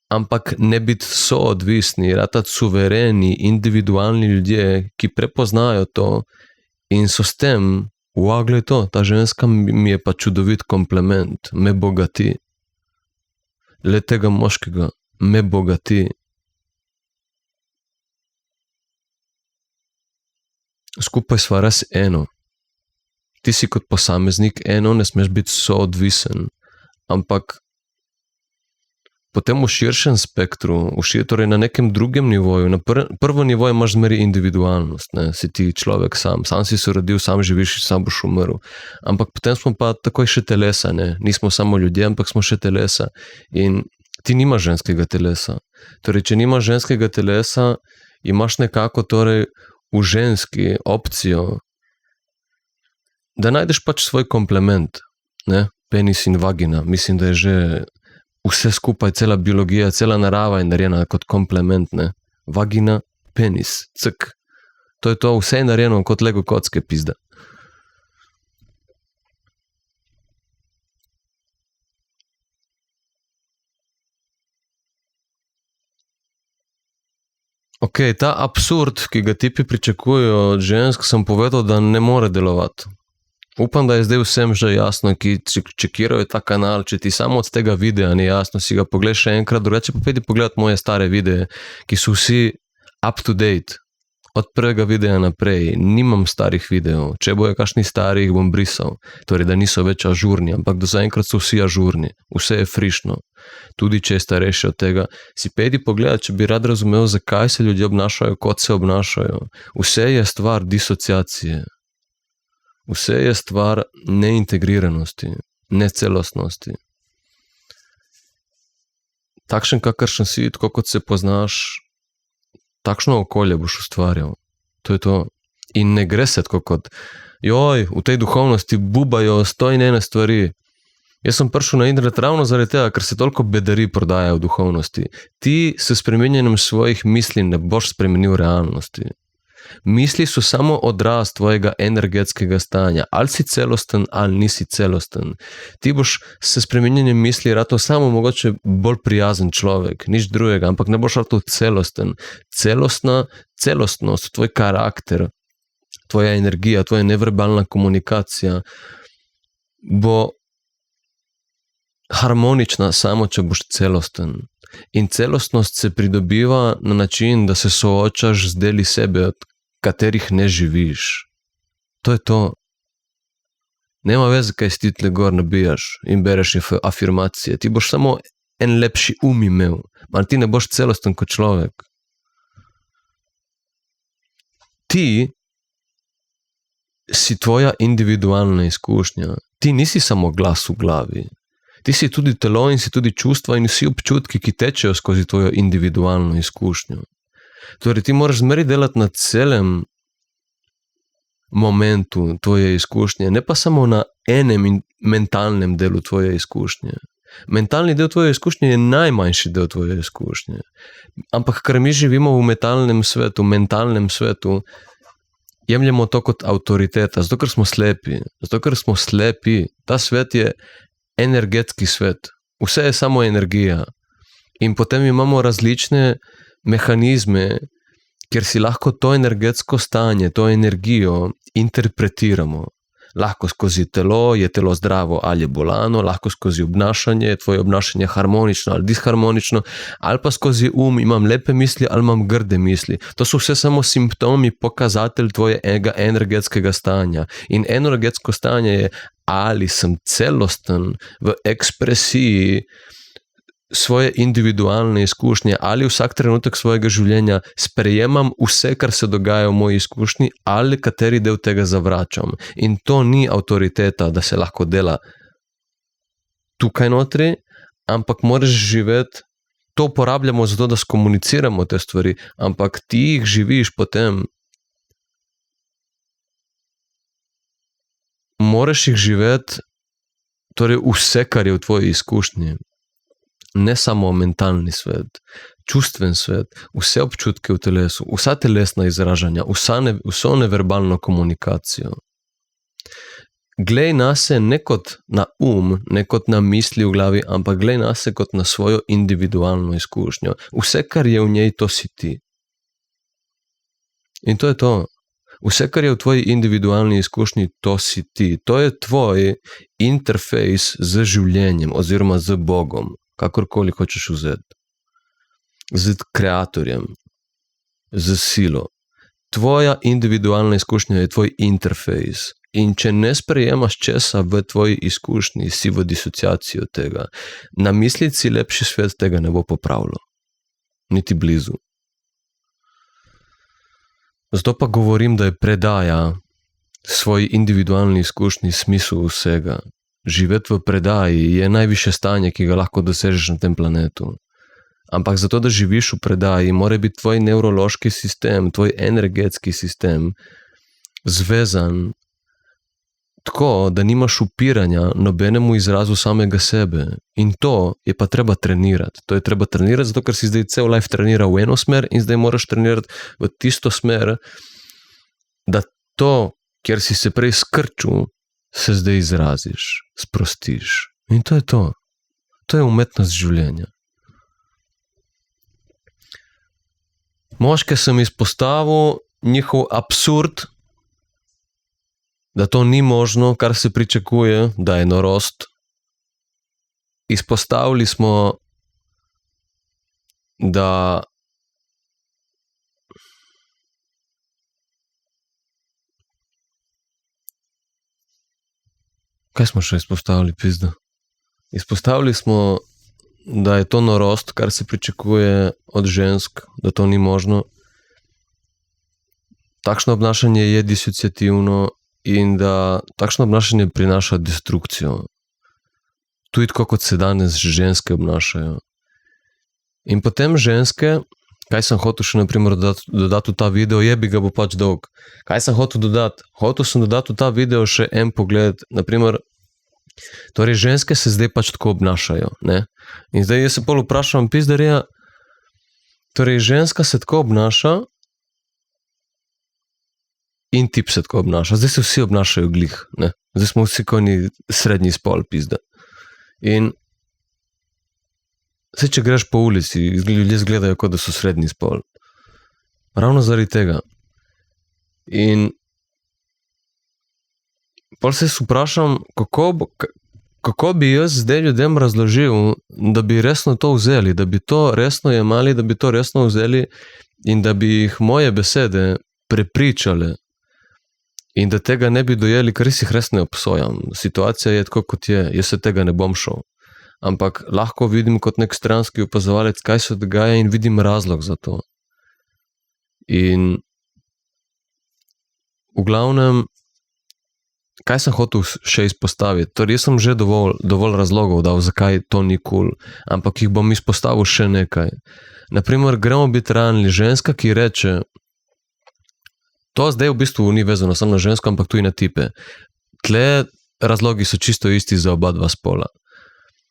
ampak ne biti soodvisni, ratati suvereni, individualni ljudje, ki prepoznajo to in so s tem, glej to, ta ženska mi je pa čudovit komplement, me bogati. Le tega moškega me bogati. Skupaj sva res eno. Ti si kot posameznik eno, ne smeš biti soodvisen, ampak potem v širšem spektru, torej na nekem drugem nivoju, na prvo nivoju imaš zmeri individualnost, ne? Si ti človek sam si se rodil, sam živiš, sam boš umrl. Ampak potem smo pa takoj še telesa, ne? Nismo samo ljudje, ampak smo še telesa. In ti nimaš ženskega telesa. Torej, če nimaš ženskega telesa, imaš nekako torej v ženski opcijo, da najdeš pač svoj komplement, ne? Penis in vagina. Mislim, da je že vse skupaj, cela biologija, cela narava je narejena kot komplement, ne? Vagina, penis, cek. To je to, vse je narejeno kot Lego kocke, pizda. Ok, ta absurd, ki ga tipi pričakujejo od žensk, sem povedal, da ne more delovati. Upam, da je zdaj vsem že jasno, ki čekirajo ta kanal, če ti samo od tega videa ni jasno, si ga pogled še enkrat, drugače pa pojdi pogledati moje stare videe, ki so vsi up to date, od prvega videa naprej, nimam starih videov, če bojo kakšni stari, jih bom brisal, torej da niso več ažurni, ampak do zaenkrat so vsi ažurni, vse je frišno, tudi če je starejši od tega, si pojdi pogledati, če bi rad razumel, zakaj se ljudje obnašajo, kot se obnašajo, vse je stvar disociacije. Vse je stvar neintegriranosti, necelostnosti. Takšen, kakršen si, tako kot se poznaš, takšno okolje boš ustvarjal. To je to. In ne gre se tako kot, v tej duhovnosti bubajo 101 stvari. Jaz sem prišel na internet ravno zaradi tega, ker se toliko bedari prodaja v duhovnosti. Ti s spremenjenjem svojih misli ne boš spremenil realnosti. Misli so samo odraz tvojega energetskega stanja. Ali si celosten, ali nisi celosten. Ti boš s spremenjenjem misli rato samo mogoče bolj prijazen človek, nič drugega, ampak ne boš rato celosten. Celostnost, tvoj karakter, tvoja energija, tvoja neverbalna komunikacija bo harmonična samo, če boš celosten. In celostnost se pridobiva na način, da se soočaš z deli sebe, od katerih ne živiš. To je to. Nema veze, kaj si ti tle gor nabijaš in bereš afirmacije. Ti boš samo en lepši imel, mar ti ne boš celosten kot človek. Ti si tvoja individualna izkušnja. Ti nisi samo glas v glavi. Ti si tudi telo in si tudi čustva in vsi občutki, ki tečejo skozi tvojo individualno izkušnjo. Torej, ti moraš zmeri delati na celem momentu tvoje izkušnje, ne pa samo na enem mentalnem delu tvoje izkušnje. Mentalni del tvoje izkušnje je najmanjši del tvoje izkušnje. Ampak, ker mi živimo v mentalnem svetu, jemljemo to kot avtoriteta, zato ker smo slepi. Ta svet je energetski svet. Vse je samo energija. In potem imamo različne mehanizme, kjer si lahko to energetsko stanje, to energijo interpretiramo. Lahko skozi telo, je telo zdravo ali je bolano, lahko skozi obnašanje, je tvoje obnašanje harmonično ali disharmonično, ali pa skozi imam lepe misli ali imam grde misli. To so vse samo simptomi, pokazatelj tvojega energetskega stanja. In energetsko stanje je, ali sem celosten v ekspresiji svoje individualne izkušnje, ali vsak trenutek svojega življenja sprejemam vse, kar se dogaja v moji izkušnji, ali kateri del tega zavračam. In to ni avtoriteta, da se lahko dela tukaj notri, ampak moraš živeti, to uporabljamo zato, da skomuniciramo te stvari, ampak ti jih živiš potem. Moraš jih živeti, torej vse, kar je v tvoji izkušnji. Ne samo mentalni svet, čustven svet, vse občutke v telesu, vsa telesna izražanja, vso neverbalno komunikacijo. Glej nase ne kot na ne kot na misli v glavi, ampak glej nase kot na svojo individualno izkušnjo. Vse, kar je v njej, to si ti. In to je to. Vse, kar je v tvoji individualni izkušnji, to si ti. To je tvoj interfejs z življenjem oziroma z Bogom. Kakorkoli hočeš vzeti. Z kreatorjem, z silo. Tvoja individualna izkušnja je tvoj interfejs. In če ne sprejemaš česa v tvoji izkušnji, si v disociaciji od tega. Namisliti si lepši svet tega ne bo popravilo. Niti blizu. Zato pa govorim, da je predaja svoji individualni izkušnji smisel vsega. Živeti v predaji je najvišje stanje, ki ga lahko dosežeš na tem planetu. Ampak zato, da živiš v predaji, mora biti tvoj nevrološki sistem, tvoj energetski sistem zvezan tako, da nimaš upiranja nobenemu izrazu samega sebe. In to je pa treba trenirati. To je treba trenirati, zato ker si zdaj cel life trenira v eno smer in zdaj moraš trenirati v tisto smer, da to, kjer si se prej skrčil, se zdaj izraziš, sprostiš. In to je to. To je umetnost življenja. Moške sem izpostavil njihov absurd, da to ni možno, kar se pričakuje, da je norost. Izpostavili smo, da kaj smo še izpostavili, pizda? Izpostavili smo, da je to norost, kar se pričakuje od žensk, da to ni možno. Takšno obnašanje je disociativno in da takšno obnašanje prinaša destrukcijo. Tudi tako, kot se danes ženske obnašajo. In potem ženske, kaj sem hotel še naprimer dodati v ta video, bi ga bo pač dolg. Kaj sem hotel dodati? Hotel sem dodati v ta video še en pogled, naprimer, Torej, ženske se zdaj pač tako obnašajo, ne? In zdaj jaz se pol vprašam, pizdarja, torej, ženska se tako obnaša in tip se tako obnaša. Zdaj se vsi obnašajo glih, ne? Zdaj smo vsi koni srednji spol, pizda. In zdaj, če greš po ulici, ljudje zgledajo, kot da so srednji spol. Ravno zaradi tega. In pol se vprašam, kako bi jaz zdaj ljudem razložil, da bi resno to vzeli, da bi to resno jemali, da bi to resno vzeli in da bi jih moje besede prepričale in da tega ne bi dojeli, ker jih res ne obsojam. Situacija je tako, kot je, jaz se tega ne bom šel. Ampak lahko vidim kot nek stranski opazovalec, kaj se dogaja in vidim razlog za to. In v glavnem, kaj sem hotel še izpostaviti? Torej, jaz sem že dovolj razlogov dal, zakaj to ni cool, ampak jih bom izpostavil še nekaj. Naprimer, gremo biti realni, ženska, ki reče, to zdaj v bistvu ni vezano samo na žensko, ampak tudi na tipe. Tle razlogi so čisto isti za oba dva spola.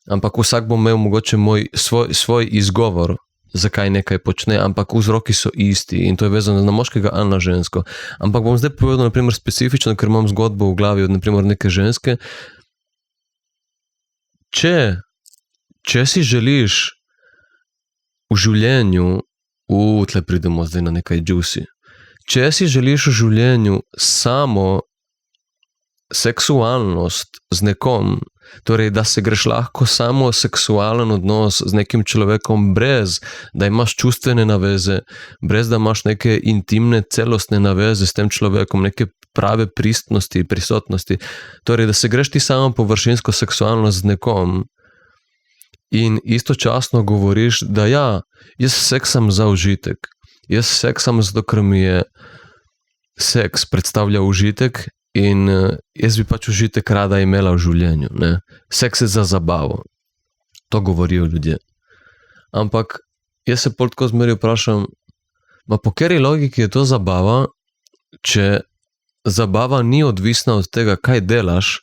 Ampak vsak bo imel mogoče svoj izgovor, zakaj nekaj počne, ampak vzroki so isti in to je vezano na moškega ali na žensko. Ampak bom zdaj povedal, naprimer, specifično, ker imam zgodbo v glavi od, naprimer, neke ženske. Če si želiš v življenju, tle pridemo zdaj na nekaj juicy, če si želiš v življenju samo seksualnost z nekom, torej, da se greš lahko samo seksualen odnos z nekim človekom brez, da imaš čustvene naveze, brez, da imaš neke intimne, celostne naveze s tem človekom, neke prave pristnosti, prisotnosti, torej, da se greš ti samo površinsko seksualnost z nekom in istočasno govoriš, da ja, jaz seksam za užitek, jaz seksam zato, ker mi je seks predstavlja užitek in jaz bi pač užitek rada imela v življenju, ne? Seks je za zabavo. To govorijo ljudje. Ampak jaz se pol tako zmeri vprašam, po kateri logiki je to zabava, če zabava ni odvisna od tega, kaj delaš,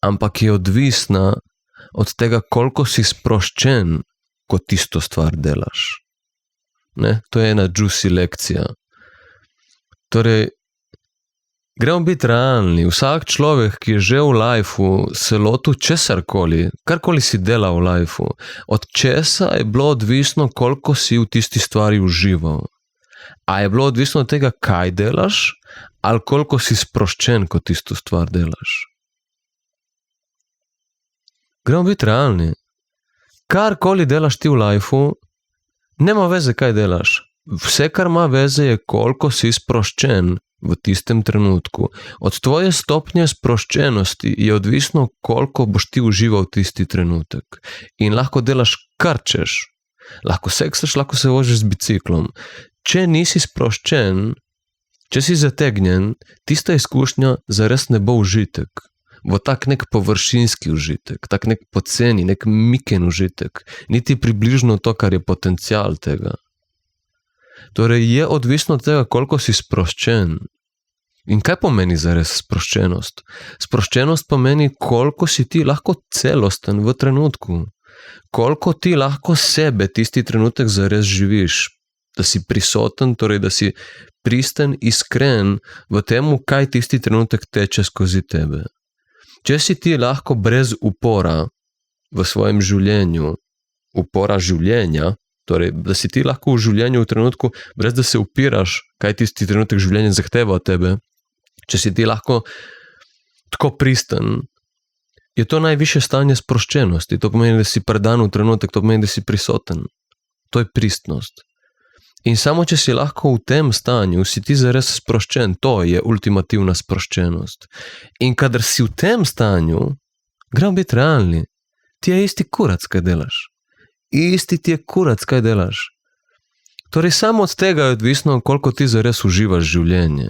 ampak je odvisna od tega, koliko si sproščen, ko tisto stvar delaš. Ne? To je ena juicy lekcija. Torej, gremo biti realni. Vsak človek, ki je že v lifeu, se lotil česarkoli, karkoli si delal v lifeu, od česa je bilo odvisno, koliko si v tisti stvari užival. A je bilo odvisno od tega, kaj delaš, ali koliko si sproščen, ko tisto stvar delaš. Gremo biti realni. Karkoli delaš ti v lifeu, nema veze, kaj delaš. Vse, kar ima veze, je koliko si sproščen v tistem trenutku. Od tvoje stopnje sproščenosti je odvisno, koliko boš ti užival tisti trenutek. In lahko delaš kar češ. Lahko seksaš, lahko se vožiš z biciklom. Če nisi sproščen, če si zategnjen, tista izkušnja zares ne bo užitek. Bo tak nek površinski užitek, tak nek poceni, nek miken užitek. Niti približno to, kar je potencial tega. Torej, je odvisno od tega, koliko si sproščen. In kaj pomeni zares sproščenost? Sproščenost pomeni, koliko si ti lahko celosten v trenutku. Koliko ti lahko sebe tisti trenutek zares živiš. Da si prisoten, torej da si pristen, iskren v temu, kaj tisti trenutek teče skozi tebe. Če si ti lahko brez upora v svojem življenju, upora življenja, torej, da si ti lahko v življenju v trenutku, brez da se upiraš, kaj tisti trenutek življenja zahteva od tebe, če si ti lahko tako pristen, je to najvišje stanje sproščenosti. To pomeni, da si predan v trenutek, to pomeni, da si prisoten. To je pristnost. In samo, če si lahko v tem stanju, si ti zares sproščen, to je ultimativna sproščenost. In kadar si v tem stanju, gremo biti realni, ti je isti kurac, kaj delaš. Isti ti je kurac, kaj delaš. Torej, samo od tega je odvisno, koliko ti zares uživaš življenje.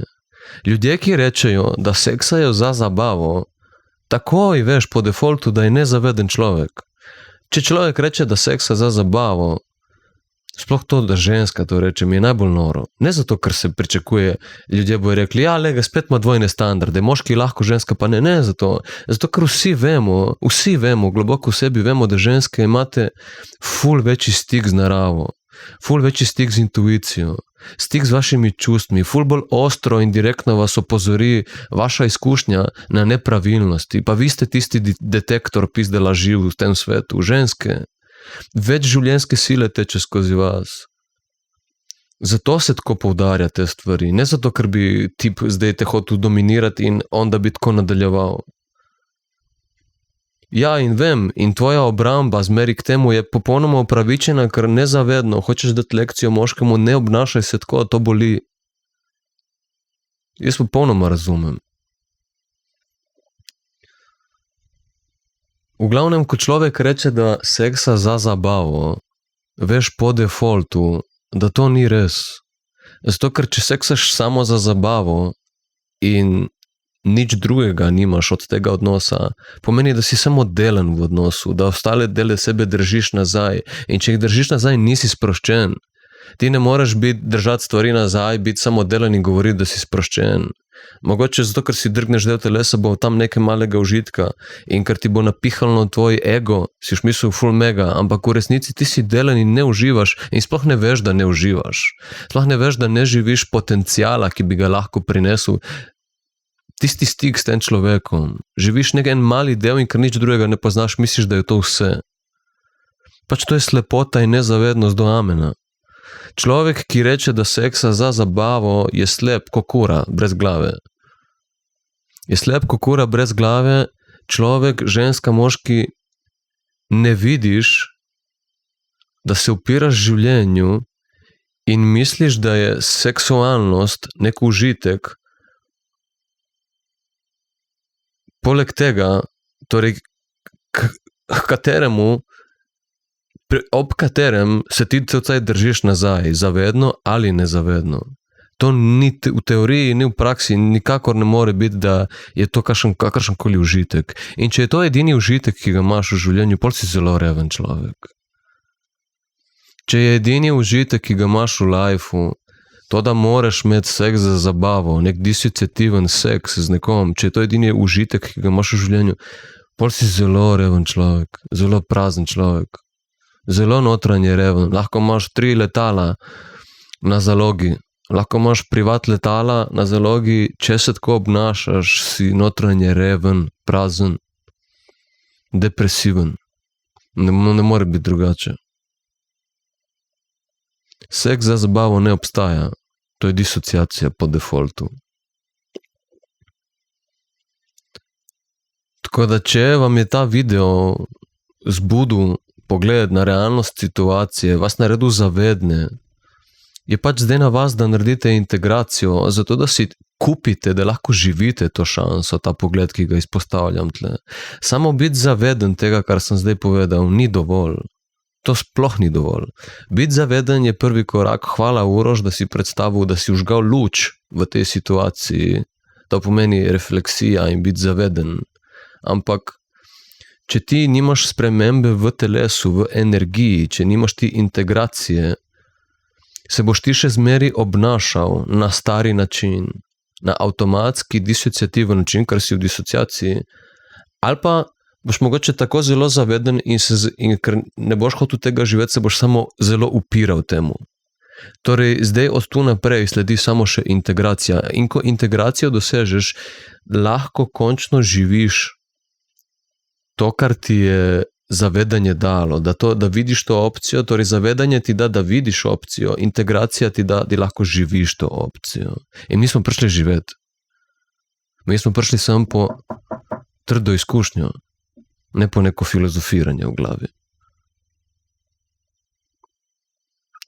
Ljudje, ki rečejo, da seksajo za zabavo, takoj veš po defaultu, da je nezaveden človek. Če človek reče, da seksa za zabavo, Sploh to, da ženska to reče, mi je najbolj noro. Ne zato, ker se pričakuje, ljudje bojo rekli, ja, lega, spet ima dvojne standarde, moški lahko, ženska pa ne. Ne zato. Zato, ker vsi vemo, globoko v sebi vemo, da ženske imate ful večji stik z naravo, ful večji stik z intuicijo, stik z vašimi čustmi, ful bolj ostro in direktno vas opozori vaša izkušnja na nepravilnosti. Pa vi ste tisti detektor pizde laži v tem svetu, ženske. Več življenjske sile teče skozi vas. Zato se tako poudarja te stvari. Ne zato, ker bi tip zdaj te hotel dominirati in onda bi tako nadaljeval. Ja, in vem, in tvoja obramba zmeri k temu je popolnoma upravičena, ker nezavedno hočeš dati lekcijo moškemu, ne obnašaj se tako, to boli. Jaz popolnoma razumem. V glavnem, ko človek reče, da seksa za zabavo, veš po defaultu, da to ni res. Zato, ker če seksaš samo za zabavo in nič drugega nimaš od tega odnosa, pomeni, da si samo delen v odnosu, da ostale dele sebe držiš nazaj. In če jih držiš nazaj, nisi sproščen. Ti ne moreš držati stvari nazaj, biti samo delen in govoriti, da si sproščen. Mogoče zato, ker si drgneš del telesa, bo tam nekaj malega užitka in ker ti bo napihalno tvoj ego, si v smislu ful mega, ampak v resnici ti si delen in ne uživaš in sploh ne veš, da ne uživaš. Sploh ne veš, da ne živiš potenciala, ki bi ga lahko prinesel tisti stik s tem človekom. Živiš nekaj mali del in ker nič drugega ne poznaš, misliš, da je to vse. Pač to je slepota in nezavednost do amena. Človek, ki reče, da seksa za zabavo, je slep ko kura, brez glave. Je slep ko kura, brez glave, človek, ženska, moški, ne vidiš, da se upiraš življenju in misliš, da je seksualnost nek užitek. Poleg tega, torej, ob katerem se ti celcaj držiš nazaj, zavedno ali nezavedno. To ni v teoriji, ni v praksi, nikakor ne more biti, da je to kakršenkoli užitek. In če je to edini užitek, ki ga imaš v življenju, pol si zelo reven človek. Če je edini užitek, ki ga imaš v lifeu, to, da moraš imeti seks za zabavo, nek disociativen seks z nekom, če je to edini užitek, ki ga imaš v življenju, pol si zelo reven človek, zelo prazen človek. Zelo notranje reven, lahko imaš 3 letala na zalogi, lahko imaš privat letala na zalogi, če se tako obnašaš, si notranje reven, prazen, depresiven. Ne more biti drugače. Seks za zabavo ne obstaja, to je disociacija po defaultu. Tako da, če vam je ta video zbudil pogled na realnost situacije, vas naredil zavedne, je pač zdaj na vas, da naredite integracijo, zato da si kupite, da lahko živite to šanso, ta pogled, ki ga izpostavljam tle. Samo biti zaveden tega, kar sem zdaj povedal, ni dovolj. To sploh ni dovolj. Biti zaveden je prvi korak. Hvala, Uroš, da si predstavil, da si užgal luč v tej situaciji. To pomeni refleksija in biti zaveden. Ampak če ti nimaš spremembe v telesu, v energiji, če nimaš ti integracije, se boš ti še zmeri obnašal na stari način, na avtomatski disociativen način, ker si v disociaciji, ali pa boš mogoče tako zelo zaveden in ker ne boš hotel tega živeti, se boš samo zelo upiral temu. Torej, zdaj od tu naprej sledi samo še integracija. In ko integracijo dosežeš, lahko končno živiš to, kar ti je zavedanje dalo, da vidiš to opcijo, torej zavedanje ti da vidiš opcijo, integracija ti da lahko živiš to opcijo. In mi smo prišli živeti. Mi smo prišli samo po trdo izkušnjo, ne po neko filozofiranje v glavi.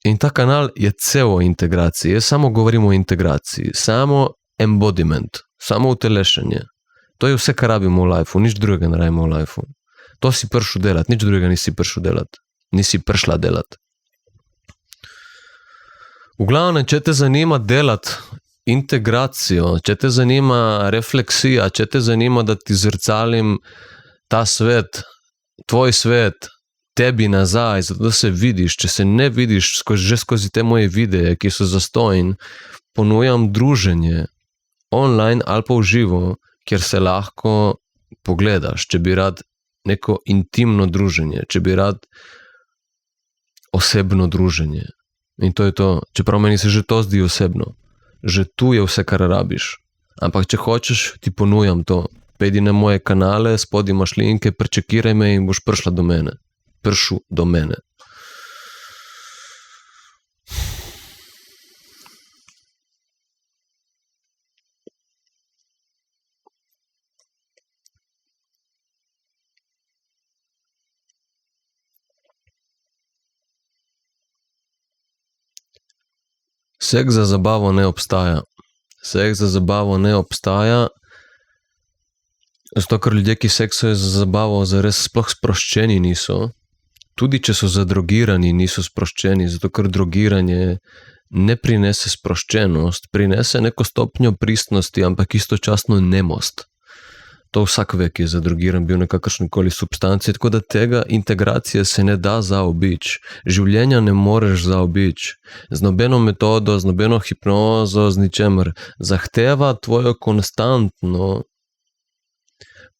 In ta kanal je cel o integraciji. Jaz samo govorim o integraciji, samo embodiment, samo utelešenje. To je vse, kar rabimo v lifeu, nič drugega ne rabimo v lifeu. To si prišel delati, nič drugega nisi prišel delati. Nisi prišla delati. V glavnem, če te zanima delati integracijo, če te zanima refleksija, če te zanima, da ti zrcalim ta svet, tvoj svet, tebi nazaj, zato da se vidiš. Če se ne vidiš že skozi te moje videe, ki so zastonj, ponujam druženje online ali pa v živo, kjer se lahko pogledaš, če bi rad neko intimno druženje, če bi rad osebno druženje. In to je to. Čeprav meni se že to zdi osebno. Že tu je vse, kar rabiš. Ampak če hočeš, ti ponujam to. Pejdi na moje kanale, spodaj imaš linke, prečekiraj me in boš prišel do mene. Seks za zabavo ne obstaja. Seks za zabavo ne obstaja, zato ker ljudje, ki seksajo za zabavo, zares sploh sproščeni niso. Tudi če so zadrogirani, niso sproščeni, zato ker drogiranje ne prinese sproščenost, prinese neko stopnjo pristnosti, ampak istočasno nemost. To vsak ve, ki je zadrogiran bil na kakršnikoli substanci, tako da tega integracije se ne da zaobič. Življenja ne moreš zaobič. Z nobeno metodo, z nobeno hipnozo, z ničemer. Zahteva tvojo konstantno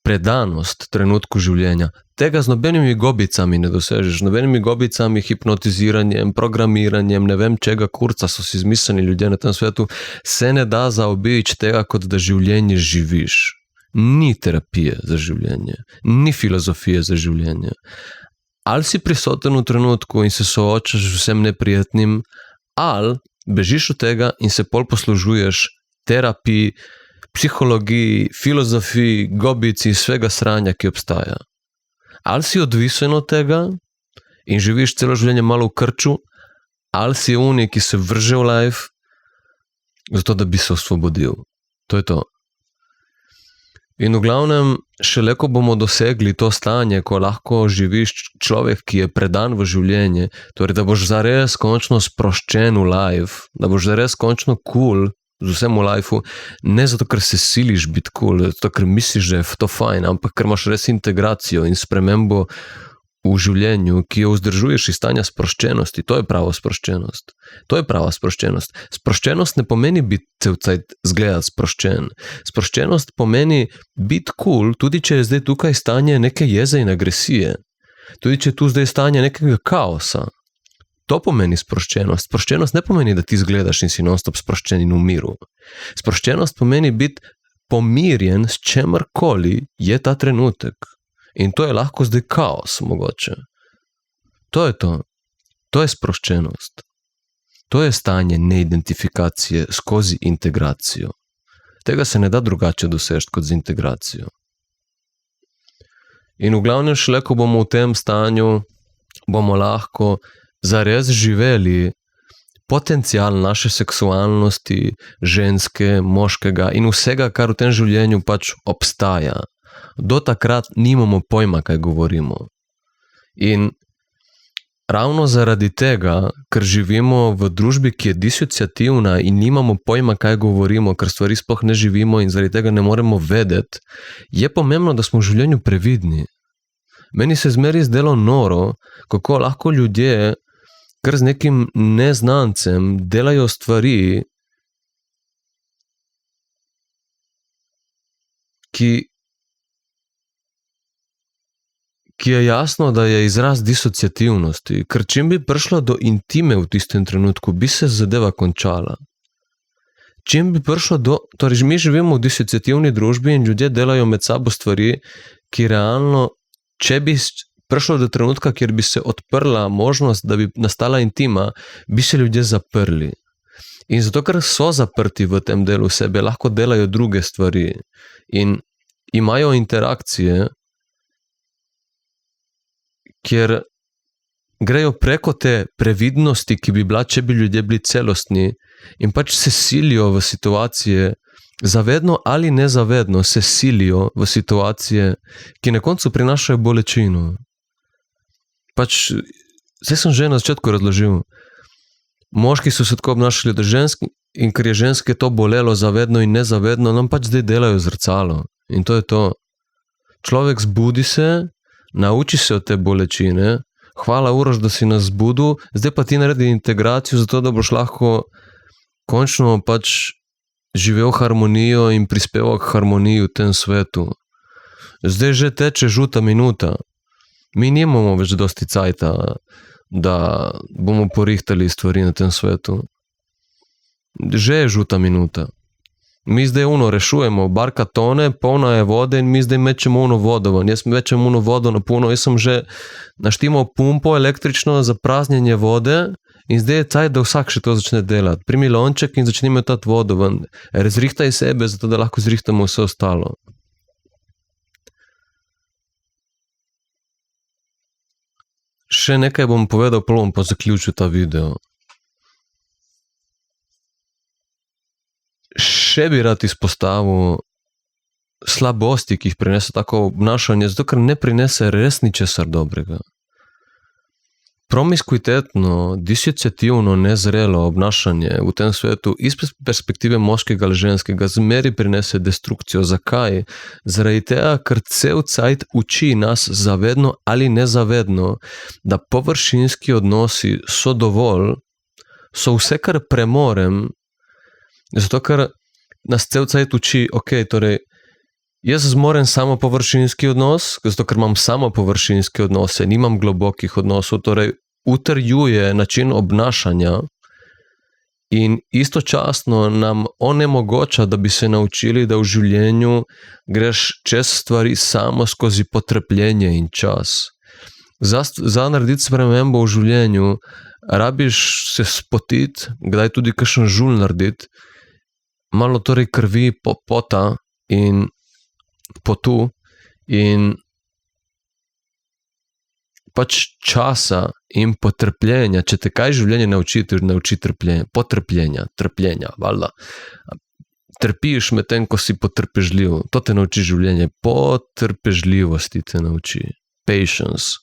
predanost trenutku življenja. Tega z nobenimi gobicami ne dosežeš, z nobenimi gobicami, hipnotiziranjem, programiranjem, ne vem čega kurca so si izmislili ljudje na tem svetu, se ne da zaobič tega, kot da življenje živiš. Ni terapije za življenje, ni filozofije za življenje. Ali si prisoten v trenutku in se soočaš z vsem neprijetnim, ali bežiš od tega in se pol poslužuješ terapiji, psihologiji, filozofiji, gobici, svega sranja, ki obstaja. Ali si odvisen od tega in živiš celo življenje malo v krču, ali si unik, ki se vrže v life, zato da bi se osvobodil. To je to. In v glavnem, šele ko bomo dosegli to stanje, ko lahko živiš človek, ki je predan v življenje, torej da boš zares končno sproščen v life, da boš zares končno cool z vsem v lifeu, ne zato, ker se siliš biti cool, zato, ker misliš, da je to fajn, ampak ker imaš res integracijo in spremembo v življenju, ki jo vzdržuješ iz stanja sproščenosti. To je prava sproščenost. To je prava sproščenost. Sproščenost ne pomeni biti cel cajt zgledati sproščen. Sproščenost pomeni biti cool, tudi če je zdaj tukaj stanje neke jeze in agresije. Tudi če je tu zdaj stanje nekega kaosa. To pomeni sproščenost. Sproščenost ne pomeni, da ti zgledaš in si non-stop sproščen in v miru. Sproščenost pomeni biti pomirjen s čemarkoli je ta trenutek. In to je lahko zdaj kaos, mogoče. To je to. To je sproščenost. To je stanje neidentifikacije skozi integracijo. Tega se ne da drugače doseči kot z integracijo. In v glavnem šele, ko bomo v tem stanju, bomo lahko zares živeli potencial naše seksualnosti, ženske, moškega in vsega, kar v tem življenju pač obstaja. Do takrat nimamo pojma, kaj govorimo. In ravno zaradi tega, ker živimo v družbi, ki je disociativna in nimamo pojma, kaj govorimo, ker stvari sploh ne živimo in zaradi tega ne moremo vedeti, je pomembno, da smo v življenju previdni. Meni se zmeri zdelo noro, kako lahko ljudje kar z nekim neznancem delajo stvari, ki je jasno, da je izraz disociativnosti, ker čim bi prišlo do intime v tistem trenutku, bi se zadeva končala. Čim bi prišlo torej mi živimo v disociativni družbi in ljudje delajo med sabo stvari, ki realno, če bi prišlo do trenutka, kjer bi se odprla možnost, da bi nastala intima, bi se ljudje zaprli. In zato, ker so zaprti v tem delu sebe, lahko delajo druge stvari in imajo interakcije, kjer grejo preko te previdnosti, ki bi bila, če bi ljudje bili celostni in pač se silijo v situacije, zavedno ali nezavedno se silijo v situacije, ki na koncu prinašajo bolečino. Pač, vse sem že na začetku razložil, moški so se tako obnašali do žensk in ker je ženske to bolelo zavedno in nezavedno, nam pač zdaj delajo zrcalo. In to je to. Človek zbudi se, nauči se od te bolečine, hvala Uroš, da si nas zbudil, zdaj pa ti naredi integracijo zato, da boš lahko končno pač živel harmonijo in prispeval k harmoniji v tem svetu. Zdaj že teče žuta minuta. Mi nimamo več dosti cajta, da bomo porihtali stvari na tem svetu. Že je žuta minuta. Mi zdaj rešujemo, barka tone, polna je vode in mi zdaj mečemo vodo ven. Jaz mečem vodo na polno, jaz sem že naštimal pumpo električno za praznjenje vode in zdaj je cajt, da vsak še to začne delati. Primi lonček in začni metati vodo ven. Razrihtaj sebe, zato da lahko zrihtamo vse ostalo. Še nekaj bom povedal, pa bom pa zaključil ta video. Še bi rad izpostavil slabosti, ki jih prinese tako obnašanje, zato ker ne prinese res ničesar dobrega. Promiskuitetno, disociativno, nezrelo obnašanje v tem svetu iz perspektive moškega ali ženskega zmeri prinese destrukcijo. Zakaj? Zaradi tega, ker cel cajt uči nas zavedno ali nezavedno, da površinski odnosi so dovolj, so vse, kar premorem, zato ker nas cel cajt uči, torej, jaz zmorem samo površinski odnos, zato ker imam samo površinske odnose, nimam globokih odnosov, torej utrjuje način obnašanja in istočasno nam onemogoča, da bi se naučili, da v življenju greš čez stvari samo skozi potrpljenje in čas. Za narediti spremembo v življenju, rabiš se spotiti, kdaj tudi kakšen žulj narediti, malo torej krvi, pota in potu in pač časa in potrpljenja. Če te kaj življenje nauči trpljenja, valjda. Trpiš med tem, ko si potrpežljiv. To te nauči življenje. Potrpežljivosti te nauči. Patience.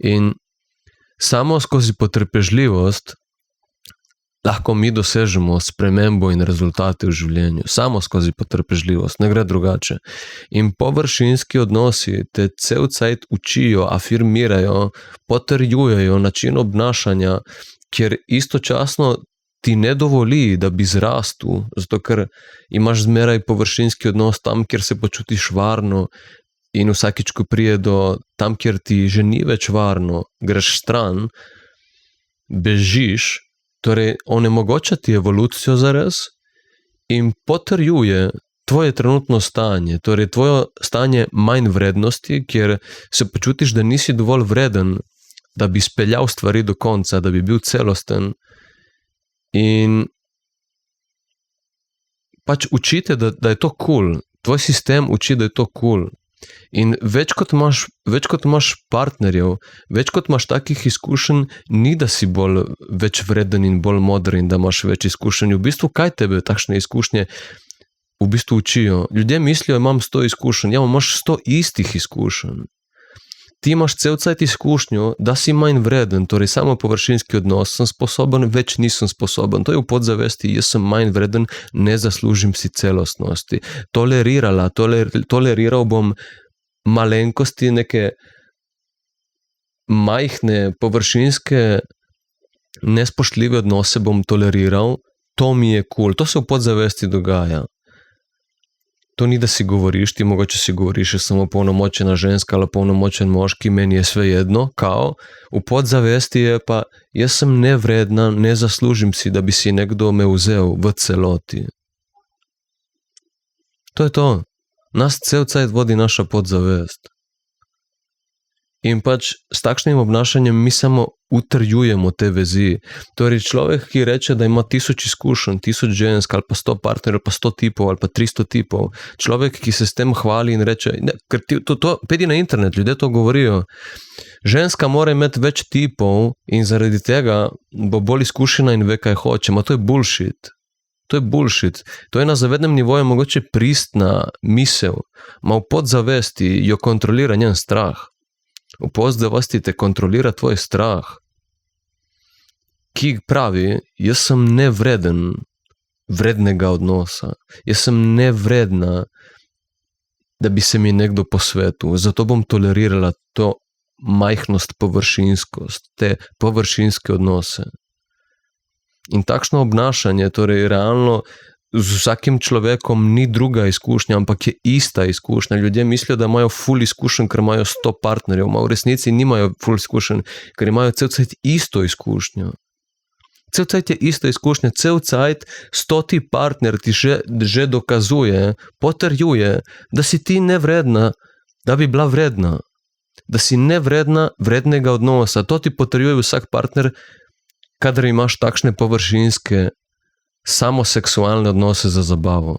In samo skozi potrpežljivost lahko mi dosežemo spremembo in rezultate v življenju. Samo skozi potrpežljivost, ne gre drugače. In površinski odnosi te cel cajt učijo, afirmirajo, potrjujejo način obnašanja, kjer istočasno ti ne dovoli, da bi zrastel, zato ker imaš zmeraj površinski odnos tam, kjer se počutiš varno in vsakič, ko prije do tam, kjer ti že ni več varno, greš stran, bežiš, torej onemogoča ti evolucijo zares in potrjuje tvoje trenutno stanje, torej tvoje stanje manj vrednosti, kjer se počutiš, da nisi dovolj vreden, da bi speljal stvari do konca, da bi bil celosten in pač učite, da je to cool. Tvoj sistem uči, da je to cool. In več kot imaš partnerjev, več kot imaš takih izkušenj, ni da si več vreden in bolj moder in da imaš več izkušenj. V bistvu, kaj tebe takšne izkušnje v bistvu učijo? Ljudje mislijo, imam 100 izkušenj. Ja, imaš 100 istih izkušenj. Ti imaš cel cajt izkušnjo, da si manj vreden, torej samo površinski odnos, sem sposoben, več nisem sposoben. To je v podzavesti, jaz sem manj vreden, ne zaslužim si celostnosti. Toleriral bom malenkosti, neke majhne, površinske, nespoštljive odnose bom toleriral, to mi je cool, to se v podzavesti dogaja. To ni, da si govoriš, ti mogoče si govoriš, da sem opolnomočena ženska ali opolnomočen moški, meni je svejedno, v podzavesti je pa, jaz sem nevredna, ne zaslužim si, da bi si nekdo me vzel v celoti. To je to. Nas cel cajt vodi naša podzavest. In pač s takšnim obnašanjem mi samo utrjujemo te vezi. Torej človek, ki reče, da ima 1000 izkušenj, 1000 žensk ali pa 100 partnerjev, pa 100 tipov ali pa 300 tipov, človek, ki se s tem hvali in reče, pedi na internet, ljudje to govorijo, ženska mora imeti več tipov in zaradi tega bo bolj izkušena in ve, kaj hoče. To je bullshit. To je bullshit. To je na zavednem nivoju mogoče pristna misel, v podzavesti jo kontrolira njen strah. V podzavesti te kontrolira tvoj strah, ki pravi, jaz sem nevreden vrednega odnosa, jaz sem nevredna, da bi se mi nekdo posvetil, zato bom tolerirala to majhnost, površinskost, te površinske odnose. In takšno obnašanje, torej realno z vsakim človekom ni druga izkušnja, ampak je ista izkušnja. Ljudje mislijo, da imajo ful izkušenj, ker imajo 100 partnerjev, v resnici nimajo ful izkušenj, ker imajo cel cajt isto izkušnjo. Cel cajt je ista izkušnja, cel cajt 100. partner ti že dokazuje, potrjuje, da si ti nevredna, da bi bila vredna. Da si nevredna vrednega odnosa. To ti potrjuje vsak partner, kadar imaš takšne površinske, samo seksualne odnose za zabavo.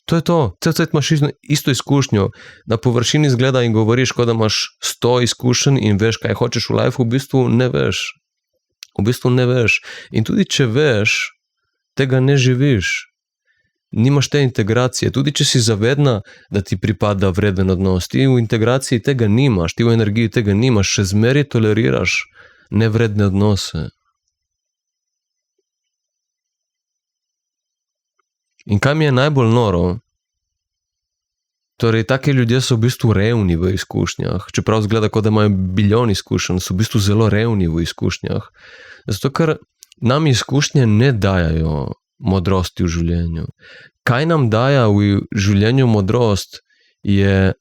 To je to. Cel cajt imaš isto izkušnjo. Na površini izgleda in govoriš, kot da imaš 100 izkušenj in veš, kaj hočeš v lifeu, v bistvu ne veš. V bistvu ne veš. In tudi če veš, tega ne živiš. Nimaš te integracije. Tudi če si zavedna, da ti pripada vreden odnos, ti v integraciji tega nimaš, ti v energiji tega nimaš, še zmeraj toleriraš nevredne odnose. In kaj mi je najbolj noro? Torej, taki ljudje so v bistvu revni v izkušnjah, čeprav zgleda, kot da imajo bilijon izkušenj, so v bistvu zelo revni v izkušnjah. Zato, ker nam izkušnje ne dajajo modrosti v življenju. Kaj nam daja v življenju modrost, je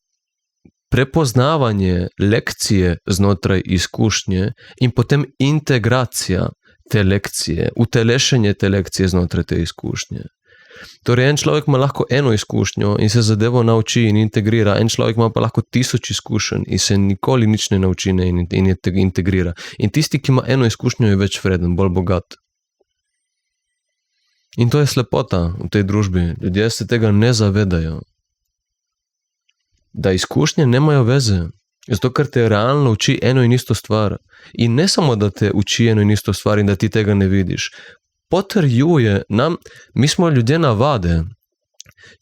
prepoznavanje lekcije znotraj izkušnje in potem integracija te lekcije, utelešenje te lekcije znotraj te izkušnje. Torej, en človek ima lahko eno izkušnjo in se zadevo nauči in integrira, en človek ima pa lahko 1000 izkušenj in se nikoli nič ne nauči in integrira. In tisti, ki ima eno izkušnjo, je več vreden, bolj bogat. In to je slepota v tej družbi. Ljudje se tega ne zavedajo. Da izkušnje nemajo veze. Zato, ker te realno uči eno in isto stvar. In ne samo, da te uči eno in isto stvar in da ti tega ne vidiš. Potrjuje nam, mi smo ljudje navade.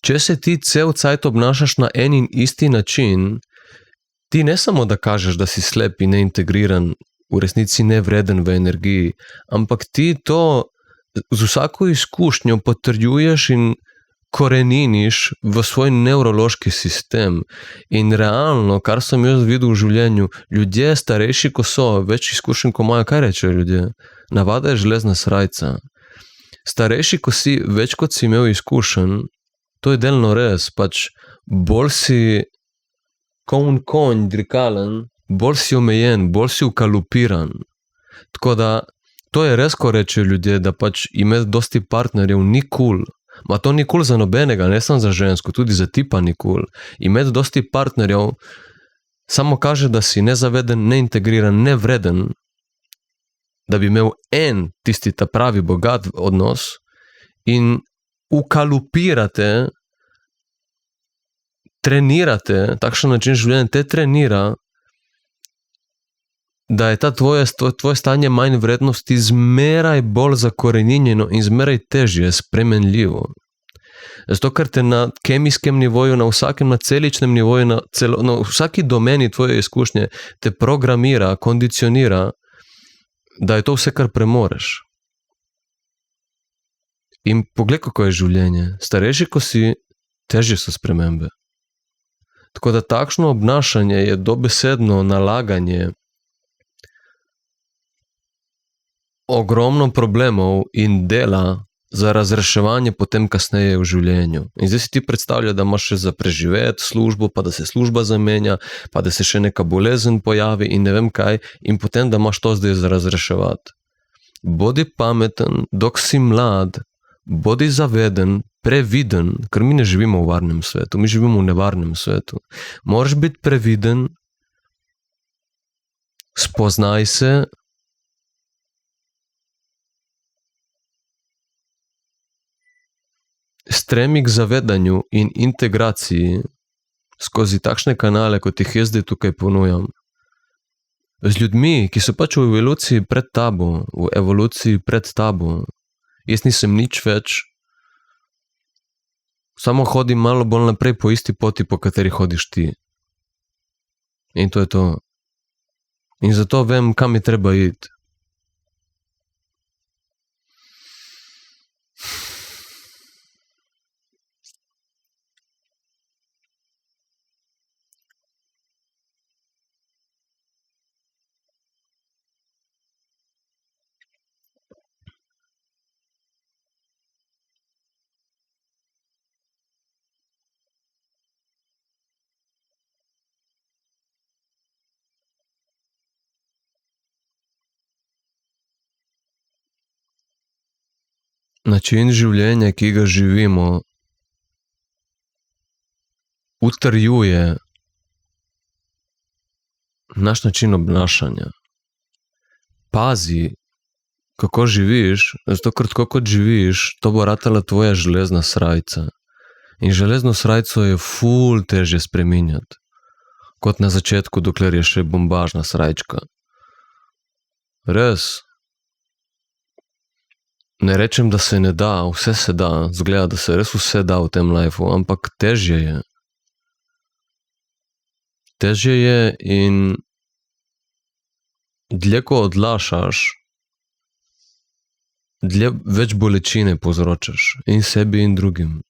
Če se ti cel cajt obnašaš na en in isti način, ti ne samo, da kažeš, da si slep in neintegriran, v resnici nevreden v energiji, ampak ti to z vsako izkušnjo potrjuješ in koreniniš v svoj nevrološki sistem. In realno, kar sem jaz videl v življenju, ljudje starejši, ko so, več izkušenj, ko imajo, kaj rečejo ljudje? Navada je železna srajca. Starejši, ko si, več kot si imel izkušenj, to je delno res, pač bolj si konj drikalen, bolj si omejen, bolj si ukalupiran. Tako da, to je res, ko rečejo ljudje, da pač imeti dosti partnerjev ni cool. Ma to ni cool za nobenega, ne samo za žensko, tudi za tipa ni cool. Imeti dosti partnerjev samo kaže, da si nezaveden, neintegriran, nevreden, da bi imel en tisti ta pravi bogat odnos in ukalupirate, trenirate, takšen način življenja te trenira, da je ta tvoje stanje manj vrednosti zmeraj bolj zakoreninjeno in zmeraj težje spremenljivo. Zato, ker te na kemijskem nivoju, na vsakem, na celičnem nivoju, na vsaki domeni tvoje izkušnje te programira, kondicionira, da je to vse, kar premoreš. In poglej, kako je življenje. Starejši, ko si, težje so spremembe. Tako da takšno obnašanje je dobesedno nalaganje ogromno problemov in dela za razreševanje potem kasneje v življenju. In zdaj si ti predstavlja, da imaš še za preživeti službo, pa da se služba zamenja, pa da se še neka bolezen pojavi in ne vem kaj, in potem, da imaš to zdaj za razreševati. Bodi pameten, dok si mlad, bodi zaveden, previden, ker mi ne živimo v varnem svetu, mi živimo v nevarnem svetu. Moraš biti previden, spoznaj se, stremi k zavedanju in integraciji skozi takšne kanale, kot jih jaz zdaj tukaj ponujam. Z ljudmi, ki so pač v evoluciji pred tabo, Jaz nisem nič več, samo hodim malo bolj naprej po isti poti, po kateri hodiš ti. In to je to. In zato vem, kam je treba iti. način življenja, ki ga živimo, utrjuje naš način obnašanja. Pazi, kako živiš, zato ker tako kot živiš, to bo ratala tvoja železna srajca. In železno srajco je ful težje spreminjati, kot na začetku, dokler je še bombažna srajčka. Res. Ne rečem, da se ne da, vse se da, zgleda, da se res vse da v tem lifeu, ampak težje je. Težje je in dlje ko odlašaš, dlje več bolečine povzročaš in sebi in drugim.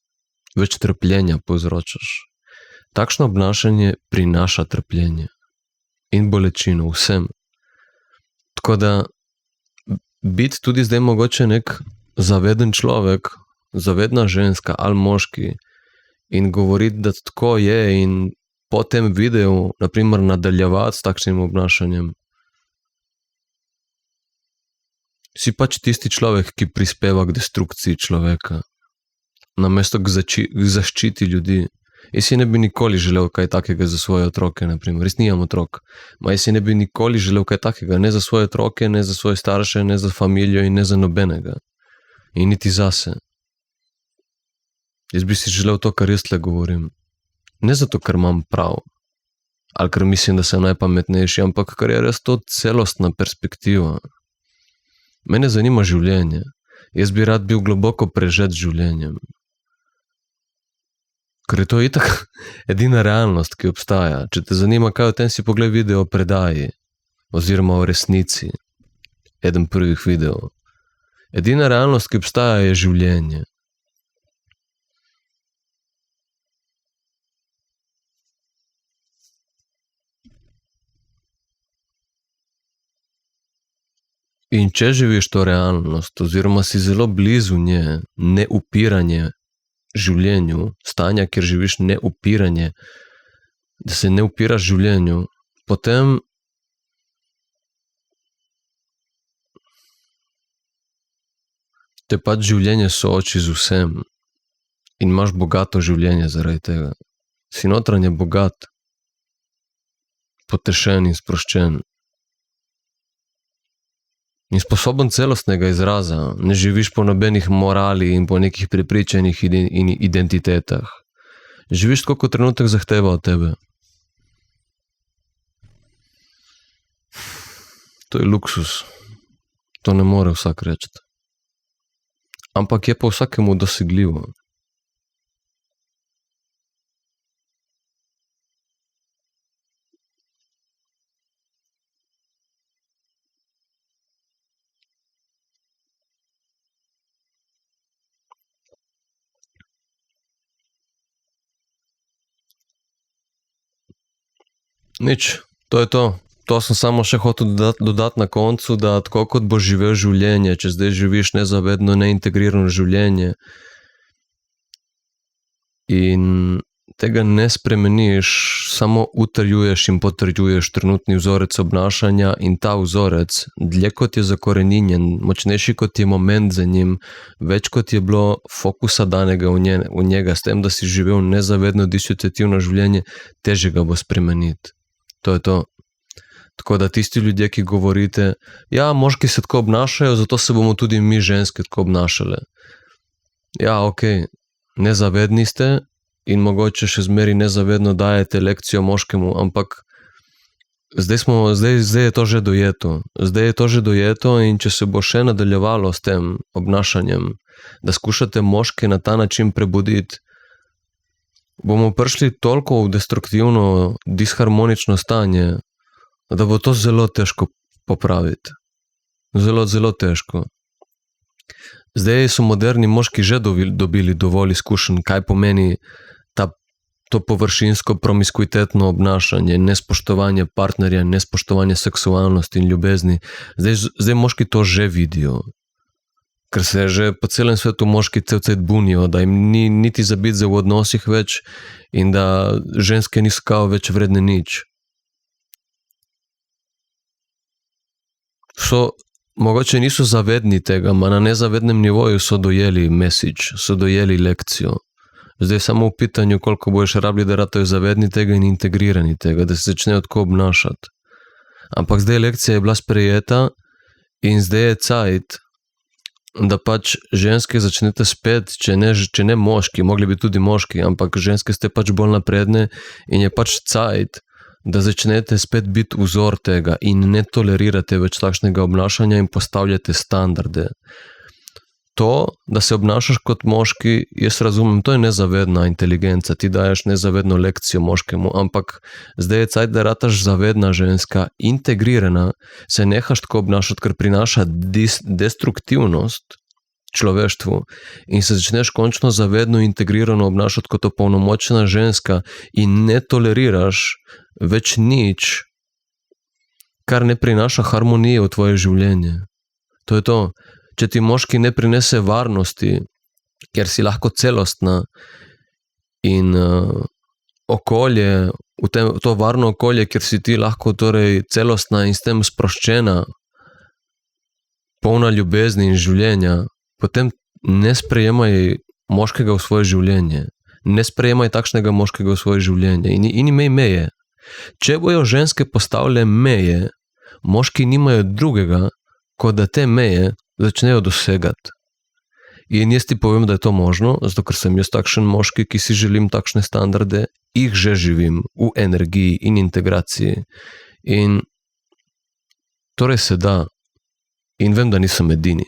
Več trpljenja povzročaš. Takšno obnašanje prinaša trpljenje in bolečino vsem. Tako da biti tudi zdaj mogoče nek zaveden človek, zavedna ženska ali moški in govoriti, da tako je in po tem videu, naprimer, nadaljevati s takšnim obnašanjem. Si pač tisti človek, ki prispeva k destrukciji človeka, namesto k zaščiti ljudi. Jaz si ne bi nikoli želel kaj takega za svoje otroke, naprimer. Res nimam otrok. Jaz si ne bi nikoli želel kaj takega, ne za svoje otroke, ne za svoje starše, ne za familijo in ne za nobenega. In niti zase. Jaz bi si želel to, kar jaz tle govorim. Ne zato, ker imam prav, ali ker mislim, da sem najpametnejši, ampak ker je res to celostna perspektiva. Mene zanima življenje. Jaz bi rad bil globoko prežet življenjem. Ker je to itak edina realnost, ki obstaja. Če te zanima, kaj o tem, si pogled video o predaji, oziroma o resnici. Eden prvih videov. Edina realnost, ki obstaja, je življenje. In če živiš to realnost, oziroma si zelo blizu nje, neupiranje življenju, stanja, kjer živiš neupiranje, da se ne upiraš življenju, potem te pač življenje sooči z vsem in imaš bogato življenje zaradi tega. Si notranje bogat, potešen in sproščen. In sposoben celostnega izraza, ne živiš po nobenih morali in po nekih prepričanjih in identitetah. Živiš tako, kot trenutek zahteva od tebe. To je luksus. To ne more vsak reči. Ampak je pa vsakemu dosegljivo. Nič, to je to. To sem samo še hotel dodati na koncu, da tako kot boš živel življenje, če zdaj živiš nezavedno, neintegrirano življenje in tega ne spremeniš, samo utrjuješ in potrjuješ trenutni vzorec obnašanja in ta vzorec, dlje kot je zakoreninjen, močnejši kot je moment za njim, več kot je bilo fokusa danega v njega, s tem, da si živel nezavedno disociativno življenje, težje ga bo spremeniti. To je to. Tako da tisti ljudje, ki govorite, ja, moški se tako obnašajo, zato se bomo tudi mi ženske tako obnašale. Ja, okej, nezavedni ste in mogoče še zmeri nezavedno dajete lekcijo moškemu, ampak zdaj je to že dojeto. Zdaj je to že dojeto in če se bo še nadaljevalo s tem obnašanjem, da skušate moške na ta način prebuditi, bomo prišli toliko v destruktivno, disharmonično stanje, da bo to zelo težko popraviti. Zelo, zelo težko. Zdaj so moderni moški že dobili dovolj izkušenj, kaj pomeni to površinsko promiskuitetno obnašanje, nespoštovanje partnerja, nespoštovanje seksualnosti in ljubezni. Zdaj moški to že vidijo. Ker se že po celem svetu moški cel cel bunijo, da jim ni niti za biti v odnosih več in da ženske niso kao več vredne nič. So mogoče niso zavedni tega, ma na nezavednem nivoju so dojeli message, so dojeli lekcijo. Zdaj samo v pitanju, koliko boš rabili, da ratajo zavedni tega in integrirani tega, da se začnejo tako obnašati. Ampak zdaj lekcija je bila sprejeta in zdaj je cajt, da pač ženske začnete spet, če ne moški, mogli bi tudi moški, ampak ženske ste pač bolj napredne in je pač cajt, da začnete spet biti vzor tega in ne tolerirate več takšnega obnašanja in postavljate standarde. To, da se obnašaš kot moški, jaz razumem, to je nezavedna inteligenca, ti daješ nezavedno lekcijo moškemu, ampak zdaj je cajt, da rataš zavedna ženska, integrirana, se nehaš tako obnašati, ker prinaša destruktivnost človeštvu in se začneš končno zavedno integrirano obnašati kot opolnomočena ženska in ne toleriraš več nič, kar ne prinaša harmonije v tvoje življenje. To je to. Če ti moški ne prinese varnosti, ker si lahko celostna in okolje, to varno okolje, kjer si ti lahko torej celostna in s tem sproščena, polna ljubezni in življenja, potem ne sprejemaj moškega v svoje življenje. Ne sprejemaj takšnega moškega v svoje življenje in imej meje. Če bojo ženske postavile meje, moški nimajo drugega, kot da te meje začnejo dosegati. In jaz ti povem, da je to možno, zato ker sem jaz takšen moški, ki si želim takšne standarde, jih že živim v energiji in integraciji. In torej se da. In vem, da nisem edini.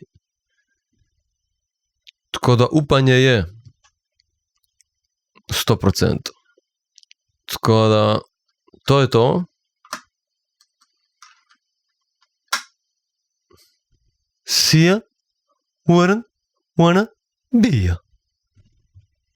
Tako da upanje je 100%. Tako da to je to. See ya, wouldn't wanna be ya.